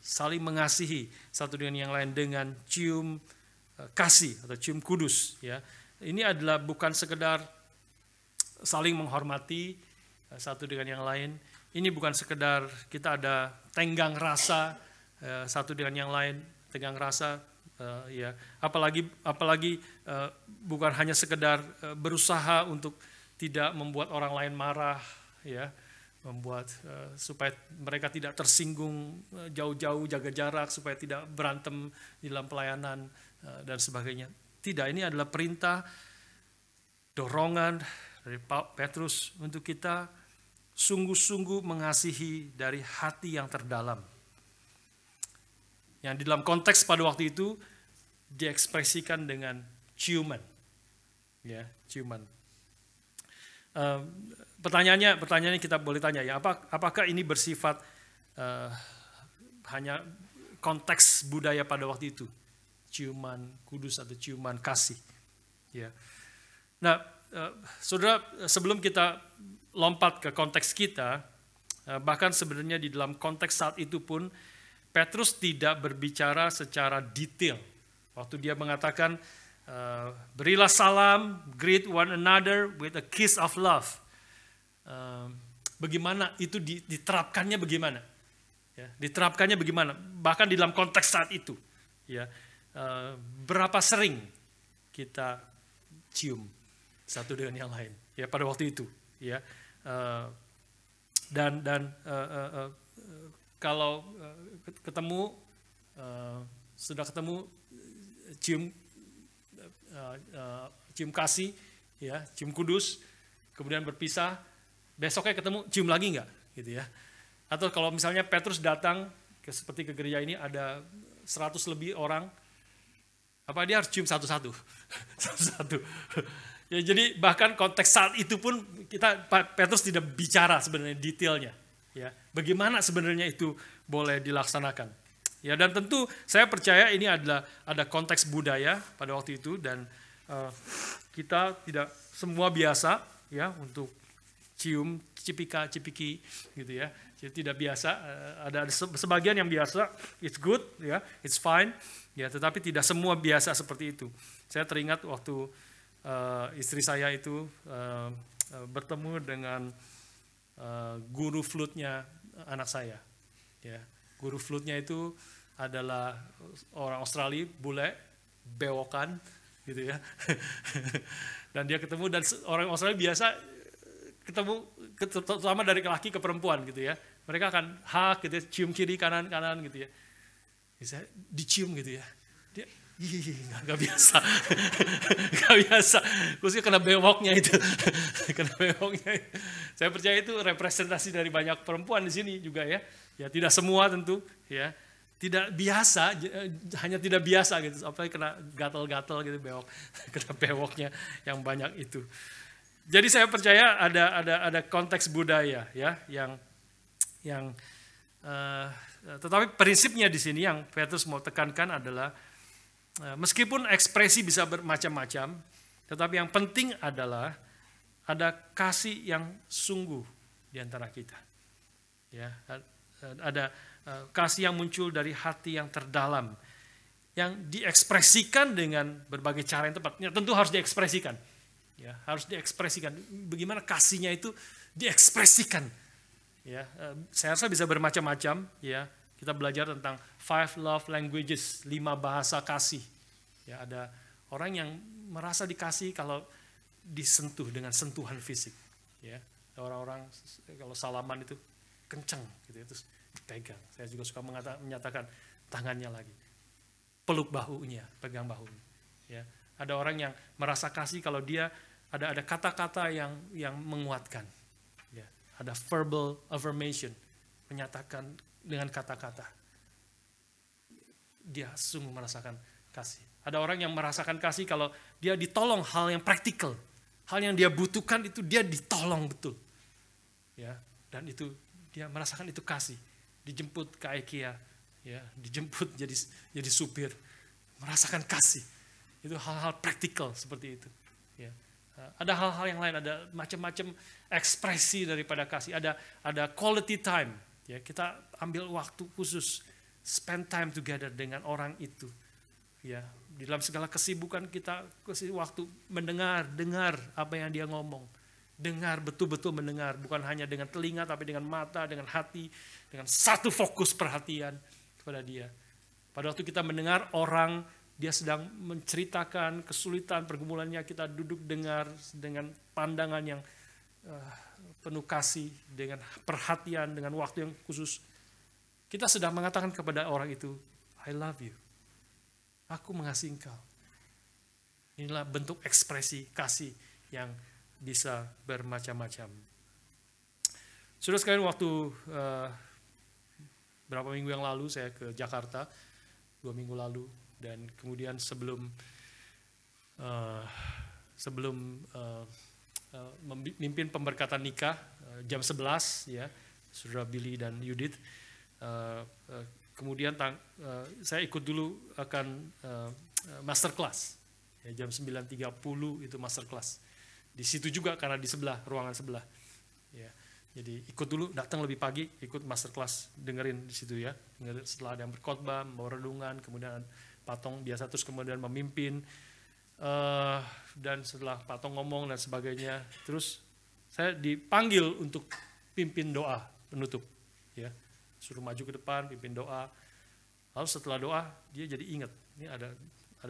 saling mengasihi satu dengan yang lain dengan cium kasih atau cium kudus. Ya, ini adalah bukan sekedar saling menghormati satu dengan yang lain. Ini bukan sekedar kita ada tenggang rasa satu dengan yang lain. Tegang rasa, ya, apalagi bukan hanya sekedar berusaha untuk tidak membuat orang lain marah, ya, membuat supaya mereka tidak tersinggung, jauh-jauh jaga jarak supaya tidak berantem di dalam pelayanan dan sebagainya. Tidak, ini adalah perintah, dorongan dari Petrus untuk kita sungguh-sungguh mengasihi dari hati yang terdalam. Yang di dalam konteks pada waktu itu diekspresikan dengan ciuman, ya, ciuman. Pertanyaannya kita boleh tanya ya, apakah ini bersifat hanya konteks budaya pada waktu itu, ciuman kudus atau ciuman kasih, ya. Nah, saudara, sebelum kita lompat ke konteks kita, bahkan sebenarnya di dalam konteks saat itu pun Petrus tidak berbicara secara detail. Waktu dia mengatakan, berilah salam, greet one another with a kiss of love. Bagaimana itu diterapkannya bagaimana? Ya, diterapkannya bagaimana? Bahkan di dalam konteks saat itu. Ya, berapa sering kita cium satu dengan yang lain? Ya, pada waktu itu. Ya, dan kalau ketemu, sudah ketemu, cium kasih, ya, cium kudus, kemudian berpisah, besoknya ketemu, cium lagi nggak, gitu ya? Atau kalau misalnya Petrus datang seperti ke gereja ini ada 100 lebih orang, apa dia harus cium satu-satu, satu-satu. Ya, jadi bahkan konteks saat itu pun Petrus tidak bicara sebenarnya detailnya. Ya, bagaimana sebenarnya itu boleh dilaksanakan. Ya, dan tentu saya percaya ini ada konteks budaya pada waktu itu, dan kita tidak semua biasa ya untuk cium cipika-cipiki gitu ya. Jadi tidak biasa, ada sebagian yang biasa, it's good ya, it's fine ya, tetapi tidak semua biasa seperti itu. Saya teringat waktu istri saya itu bertemu dengan guru flute-nya anak saya. Ya, guru flute-nya itu adalah orang Australia, bule, bewokan, gitu ya. Dan dia ketemu, dan orang Australia biasa ketemu, terutama dari laki ke perempuan, gitu ya. Mereka akan hak, gitu ya, cium kiri kanan gitu ya. Bisa dicium gitu ya. Dia nggak biasa, nggak biasa. Khususnya kena bewoknya itu, kena bewoknya. Saya percaya itu representasi dari banyak perempuan di sini juga ya. Ya tidak semua tentu, ya. Tidak biasa, hanya tidak biasa gitu. Apalagi kena gatal-gatal gitu bewok, kena bewoknya yang banyak itu. Jadi saya percaya ada konteks budaya ya yang tetapi prinsipnya di sini yang Petrus mau tekankan adalah meskipun ekspresi bisa bermacam-macam, tetapi yang penting adalah ada kasih yang sungguh di antara kita. Ya, ada kasih yang muncul dari hati yang terdalam, yang diekspresikan dengan berbagai cara yang tepat. Ya, tentu harus diekspresikan. Ya, harus diekspresikan. Bagaimana kasihnya itu diekspresikan. Ya, saya rasa bisa bermacam-macam. Ya, kita belajar tentang 5 love languages, 5 bahasa kasih. Ya, ada orang yang merasa dikasih kalau disentuh dengan sentuhan fisik. Ya, orang-orang kalau salaman itu kencang, gitu, terus dipegang. Saya juga suka menyatakan tangannya lagi, peluk bahunya, pegang bahunya. Ya, ada orang yang merasa kasih kalau dia ada kata-kata yang menguatkan. Ya, ada verbal affirmation, menyatakan dengan kata-kata. Dia sungguh merasakan kasih. Ada orang yang merasakan kasih kalau dia ditolong hal yang praktikal. Hal yang dia butuhkan itu dia ditolong betul. Ya, dan itu dia merasakan itu kasih. Dijemput ke IKEA, ya, dijemput jadi supir. Merasakan kasih. Itu hal-hal praktikal seperti itu. Ya. Ada hal-hal yang lain, ada macam-macam ekspresi daripada kasih. Ada quality time. Ya, kita ambil waktu khusus, spend time together dengan orang itu. Ya, di dalam segala kesibukan kita kasih waktu dengar apa yang dia ngomong. Dengar, betul-betul mendengar, bukan hanya dengan telinga tapi dengan mata, dengan hati, dengan satu fokus perhatian kepada dia. Pada waktu kita mendengar orang, dia sedang menceritakan kesulitan pergumulannya, kita duduk dengar dengan pandangan yang penuh kasih, dengan perhatian, dengan waktu yang khusus. Kita sedang mengatakan kepada orang itu, I love you. Aku mengasihi engkau. Inilah bentuk ekspresi kasih yang bisa bermacam-macam. Sudah sekalian, waktu berapa minggu yang lalu saya ke Jakarta, 2 minggu lalu, dan kemudian sebelum memimpin pemberkatan nikah jam 11 ya, Saudara Billy dan Yudit, kemudian saya ikut dulu akan masterclass ya, jam 9.30 itu masterclass. Di situ juga karena di sebelah, ruangan sebelah. Ya. Jadi ikut dulu, datang lebih pagi, ikut masterclass, dengerin di situ ya. Dengerin setelah ada yang berkhotbah, membawa renungan, kemudian Patong biasa terus kemudian memimpin, dan setelah Patong ngomong dan sebagainya, terus saya dipanggil untuk pimpin doa penutup, ya, suruh maju ke depan, pimpin doa. Lalu setelah doa dia jadi ingat, ini ada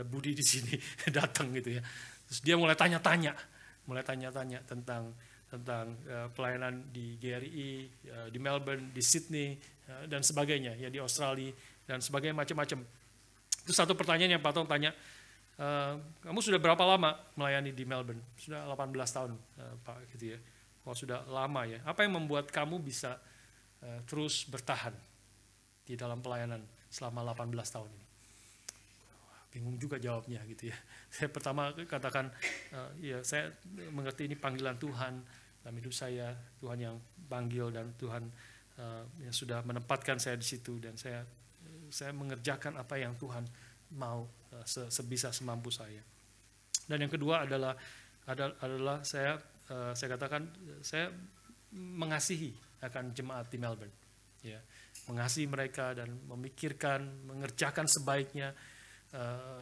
Budi di sini datang gitu ya. Terus dia mulai tanya-tanya tentang pelayanan di GRI, di Melbourne, di Sydney, dan sebagainya, ya di Australia dan sebagainya, macam-macam. Terus satu pertanyaan yang Patong tanya, kamu sudah berapa lama melayani di Melbourne? Sudah 18 tahun, Pak, gitu ya. Oh, sudah lama ya. Apa yang membuat kamu bisa terus bertahan di dalam pelayanan selama 18 tahun ini? Bingung juga jawabnya gitu ya. Saya pertama katakan, ya saya mengerti ini panggilan Tuhan dalam hidup saya, Tuhan yang panggil dan Tuhan yang sudah menempatkan saya di situ, dan saya mengerjakan apa yang Tuhan mau sebisa semampu saya. Dan yang kedua adalah saya katakan saya mengasihi akan jemaat di Melbourne, ya, mengasihi mereka dan memikirkan, mengerjakan sebaiknya.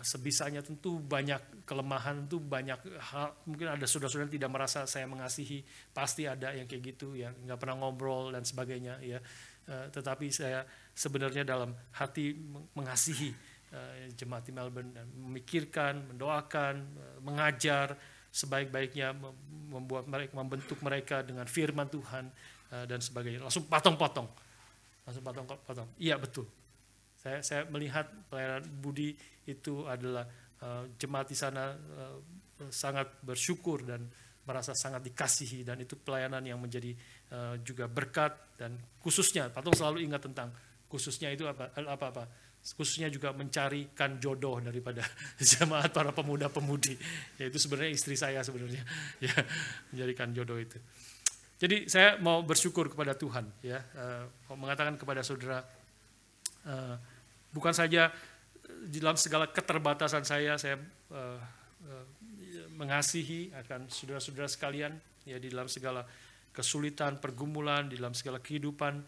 Sebisanya. Tentu banyak kelemahan, tentu banyak hal, mungkin ada saudara-saudara yang tidak merasa saya mengasihi, pasti ada yang kayak gitu, yang nggak pernah ngobrol dan sebagainya, ya. Tetapi saya sebenarnya dalam hati mengasihi jemaat di Melbourne, dan memikirkan, mendoakan, mengajar sebaik-baiknya, membentuk mereka dengan firman Tuhan dan sebagainya. Langsung potong-potong. Iya, betul. Saya melihat pelayanan Budi itu adalah jemaat di sana sangat bersyukur dan merasa sangat dikasihi, dan itu pelayanan yang menjadi juga berkat. Dan khususnya, Patong selalu ingat tentang khususnya itu apa? Khususnya juga mencarikan jodoh daripada jemaat para pemuda-pemudi. Yaitu sebenarnya istri saya sebenarnya, ya, mencarikan jodoh itu. Jadi saya mau bersyukur kepada Tuhan, ya, mau mengatakan kepada saudara, bukan saja di dalam segala keterbatasan saya mengasihi akan saudara-saudara sekalian, ya, di dalam segala kesulitan, pergumulan, di dalam segala kehidupan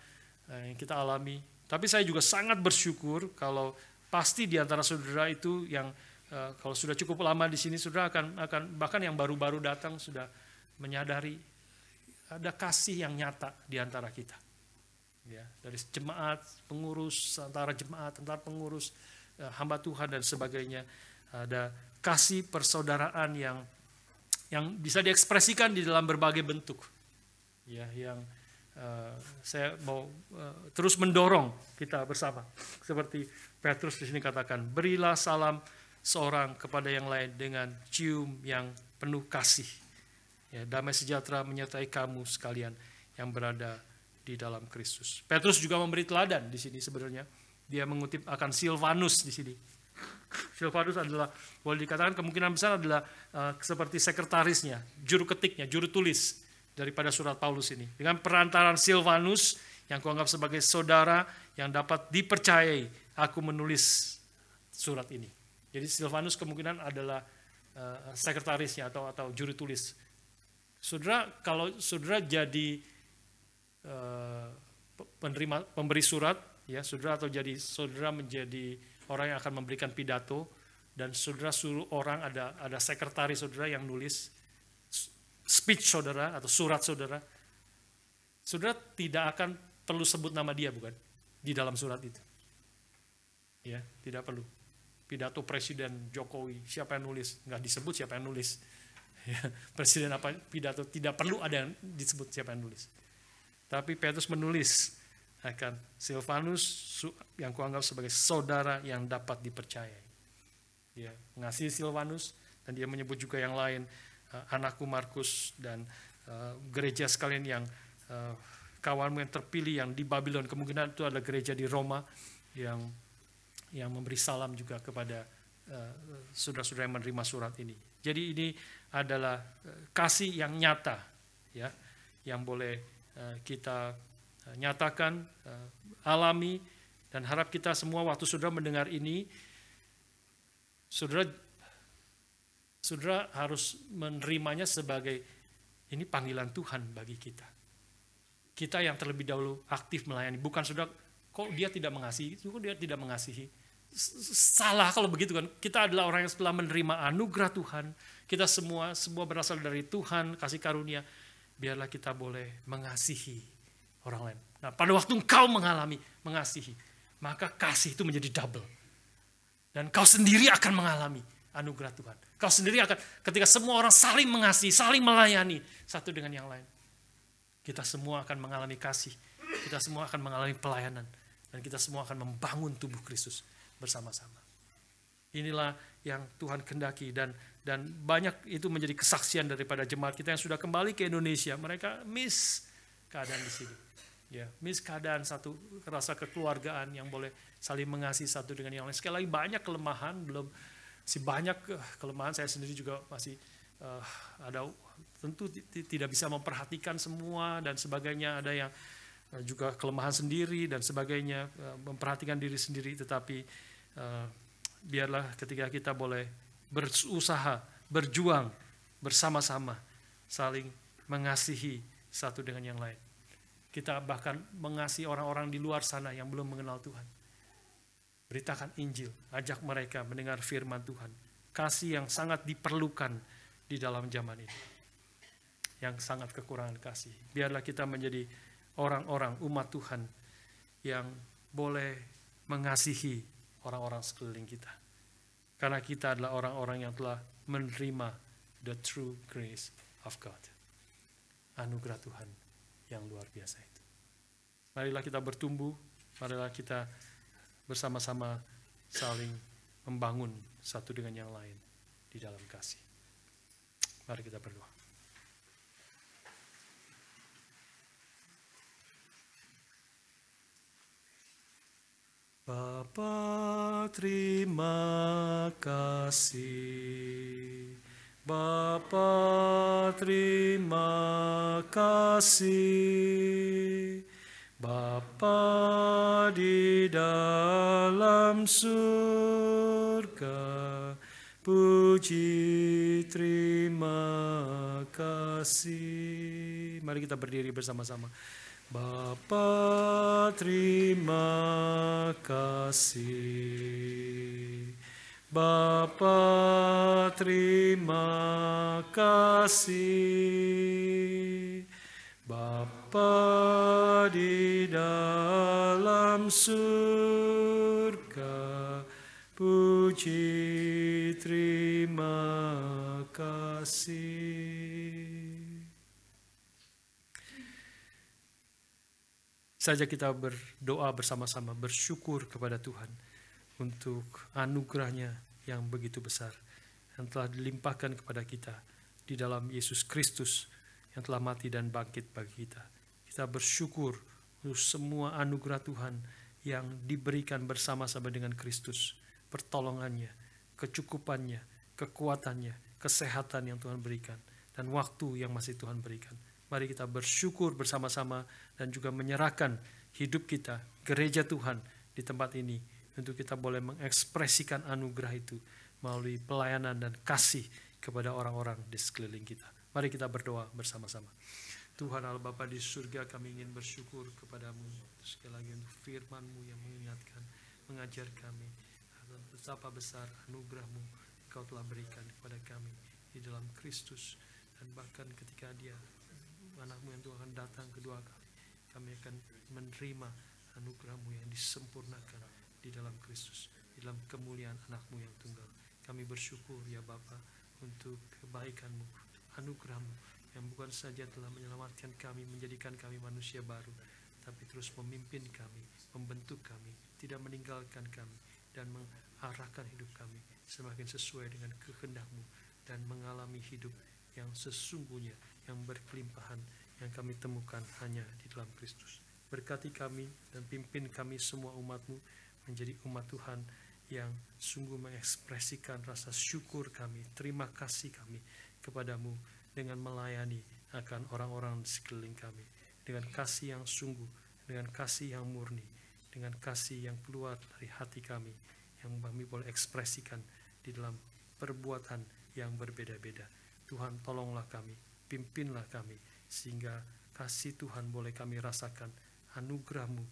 yang kita alami. Tapi saya juga sangat bersyukur kalau pasti di antara saudara itu yang kalau sudah cukup lama di sini, saudara akan bahkan yang baru-baru datang sudah menyadari ada kasih yang nyata di antara kita. Ya, dari jemaat, pengurus, antara jemaat, antar pengurus, hamba Tuhan dan sebagainya, ada kasih persaudaraan yang bisa diekspresikan di dalam berbagai bentuk, ya, yang saya mau terus mendorong kita bersama, seperti Petrus di sini katakan, berilah salam seorang kepada yang lain dengan cium yang penuh kasih, ya, damai sejahtera menyertai kamu sekalian yang berada di dalam Kristus. Petrus juga memberi teladan di sini sebenarnya. Dia mengutip akan Silvanus di sini. Silvanus adalah, boleh dikatakan kemungkinan besar adalah seperti sekretarisnya, juru ketiknya, juru tulis daripada surat Paulus ini. Dengan perantaran Silvanus yang kuanggap sebagai saudara yang dapat dipercayai, aku menulis surat ini. Jadi Silvanus kemungkinan adalah sekretarisnya atau juru tulis. Saudara, kalau saudara jadi pemberi surat, ya, saudara, atau jadi saudara menjadi orang yang akan memberikan pidato, dan saudara suruh orang, ada sekretaris saudara yang nulis speech saudara atau surat saudara, saudara tidak akan perlu sebut nama dia, bukan, di dalam surat itu, ya, tidak perlu. Pidato Presiden Jokowi, siapa yang nulis, nggak disebut siapa yang nulis, ya, presiden apa pidato, tidak perlu ada yang disebut siapa yang nulis. Tapi Petrus menulis akan Silvanus yang kuanggap sebagai saudara yang dapat dipercayai. Dia mengasihi Silvanus, dan dia menyebut juga yang lain, anakku Markus, dan gereja sekalian yang kawanmu yang terpilih yang di Babylon, kemungkinan itu ada gereja di Roma yang memberi salam juga kepada saudara-saudara yang menerima surat ini. Jadi ini adalah kasih yang nyata, ya, yang boleh kita nyatakan, alami, dan harap kita semua waktu saudara mendengar ini, saudara harus menerimanya sebagai ini panggilan Tuhan bagi kita. Kita yang terlebih dahulu aktif melayani. Bukan saudara, kok dia tidak mengasihi, kok dia tidak mengasihi. Salah kalau begitu kan. Kita adalah orang yang setelah menerima anugerah Tuhan, kita semua berasal dari Tuhan, kasih karunia. Biarlah kita boleh mengasihi orang lain. Nah, pada waktu engkau mengalami mengasihi, maka kasih itu menjadi double. Dan kau sendiri akan mengalami anugerah Tuhan. Kau sendiri akan, ketika semua orang saling mengasihi, saling melayani satu dengan yang lain, kita semua akan mengalami kasih. Kita semua akan mengalami pelayanan. Dan kita semua akan membangun tubuh Kristus bersama-sama. Inilah yang Tuhan kehendaki, dan banyak itu menjadi kesaksian daripada jemaat kita yang sudah kembali ke Indonesia. Mereka miss keadaan di sini. Ya, miss keadaan satu rasa kekeluargaan yang boleh saling mengasihi satu dengan yang lain. Sekali lagi banyak kelemahan, banyak kelemahan. Saya sendiri juga masih ada, tentu tidak bisa memperhatikan semua dan sebagainya. Ada yang juga kelemahan sendiri dan sebagainya, memperhatikan diri sendiri. Tetapi biarlah ketika kita boleh berusaha, berjuang bersama-sama, saling mengasihi satu dengan yang lain. Kita bahkan mengasihi orang-orang di luar sana yang belum mengenal Tuhan. Beritakan Injil, ajak mereka mendengar firman Tuhan. Kasih yang sangat diperlukan di dalam zaman ini. Yang sangat kekurangan kasih. Biarlah kita menjadi orang-orang umat Tuhan yang boleh mengasihi orang-orang sekeliling kita. Karena kita adalah orang-orang yang telah menerima the true grace of God. Anugerah Tuhan yang luar biasa itu. Marilah kita bertumbuh, marilah kita bersama-sama saling membangun satu dengan yang lain di dalam kasih. Mari kita berdoa. Bapa, terima kasih. Bapa, terima kasih. Bapa di dalam surga, puji terima kasih. Mari kita berdiri bersama-sama. Bapa, terima kasih. Bapa, terima kasih. Bapa di dalam surga, puji terima kasih. Saja kita berdoa bersama-sama, bersyukur kepada Tuhan untuk anugerahnya yang begitu besar yang telah dilimpahkan kepada kita di dalam Yesus Kristus yang telah mati dan bangkit bagi kita. Kita bersyukur untuk semua anugerah Tuhan yang diberikan bersama-sama dengan Kristus, pertolongannya, kecukupannya, kekuatannya, kesehatan yang Tuhan berikan, dan waktu yang masih Tuhan berikan. Mari kita bersyukur bersama-sama dan juga menyerahkan hidup kita, gereja Tuhan di tempat ini, untuk kita boleh mengekspresikan anugerah itu melalui pelayanan dan kasih kepada orang-orang di sekeliling kita. Mari kita berdoa bersama-sama. Tuhan Allah Bapa di surga, kami ingin bersyukur kepadamu sekali lagi untuk firman-Mu yang mengingatkan, mengajar kami akan betapa besar anugerah-Mu Engkau telah berikan kepada kami di dalam Kristus. Dan bahkan ketika Dia, anak-Mu yang Tuhan datang kedua kali, kami akan menerima anugerah-Mu yang disempurnakan di dalam Kristus, di dalam kemuliaan anak-Mu yang tunggal. Kami bersyukur ya Bapa untuk kebaikan-Mu, anugerah-Mu yang bukan saja telah menyelamatkan kami, menjadikan kami manusia baru, tapi terus memimpin kami, membentuk kami, tidak meninggalkan kami, dan mengarahkan hidup kami semakin sesuai dengan kehendak-Mu, dan mengalami hidup yang sesungguhnya, yang berkelimpahan, yang kami temukan hanya di dalam Kristus. Berkati kami dan pimpin kami semua umat-Mu menjadi umat Tuhan yang sungguh mengekspresikan rasa syukur kami, terima kasih kami kepadamu dengan melayani akan orang-orang di sekeliling kami, dengan kasih yang sungguh, dengan kasih yang murni, dengan kasih yang keluar dari hati kami, yang kami boleh ekspresikan di dalam perbuatan yang berbeda-beda. Tuhan, tolonglah kami, pimpinlah kami, sehingga kasih Tuhan boleh kami rasakan, anugerah-Mu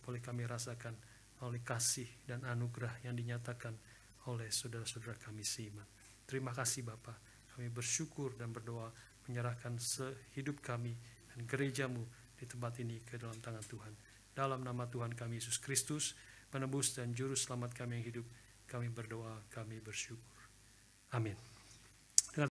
boleh kami rasakan oleh kasih dan anugerah yang dinyatakan oleh saudara-saudara kami seiman. Terima kasih Bapa, kami bersyukur dan berdoa menyerahkan sehidup kami dan gereja-Mu di tempat ini ke dalam tangan Tuhan. Dalam nama Tuhan kami Yesus Kristus, penebus dan juru selamat kami yang hidup, kami berdoa, kami bersyukur. Amin.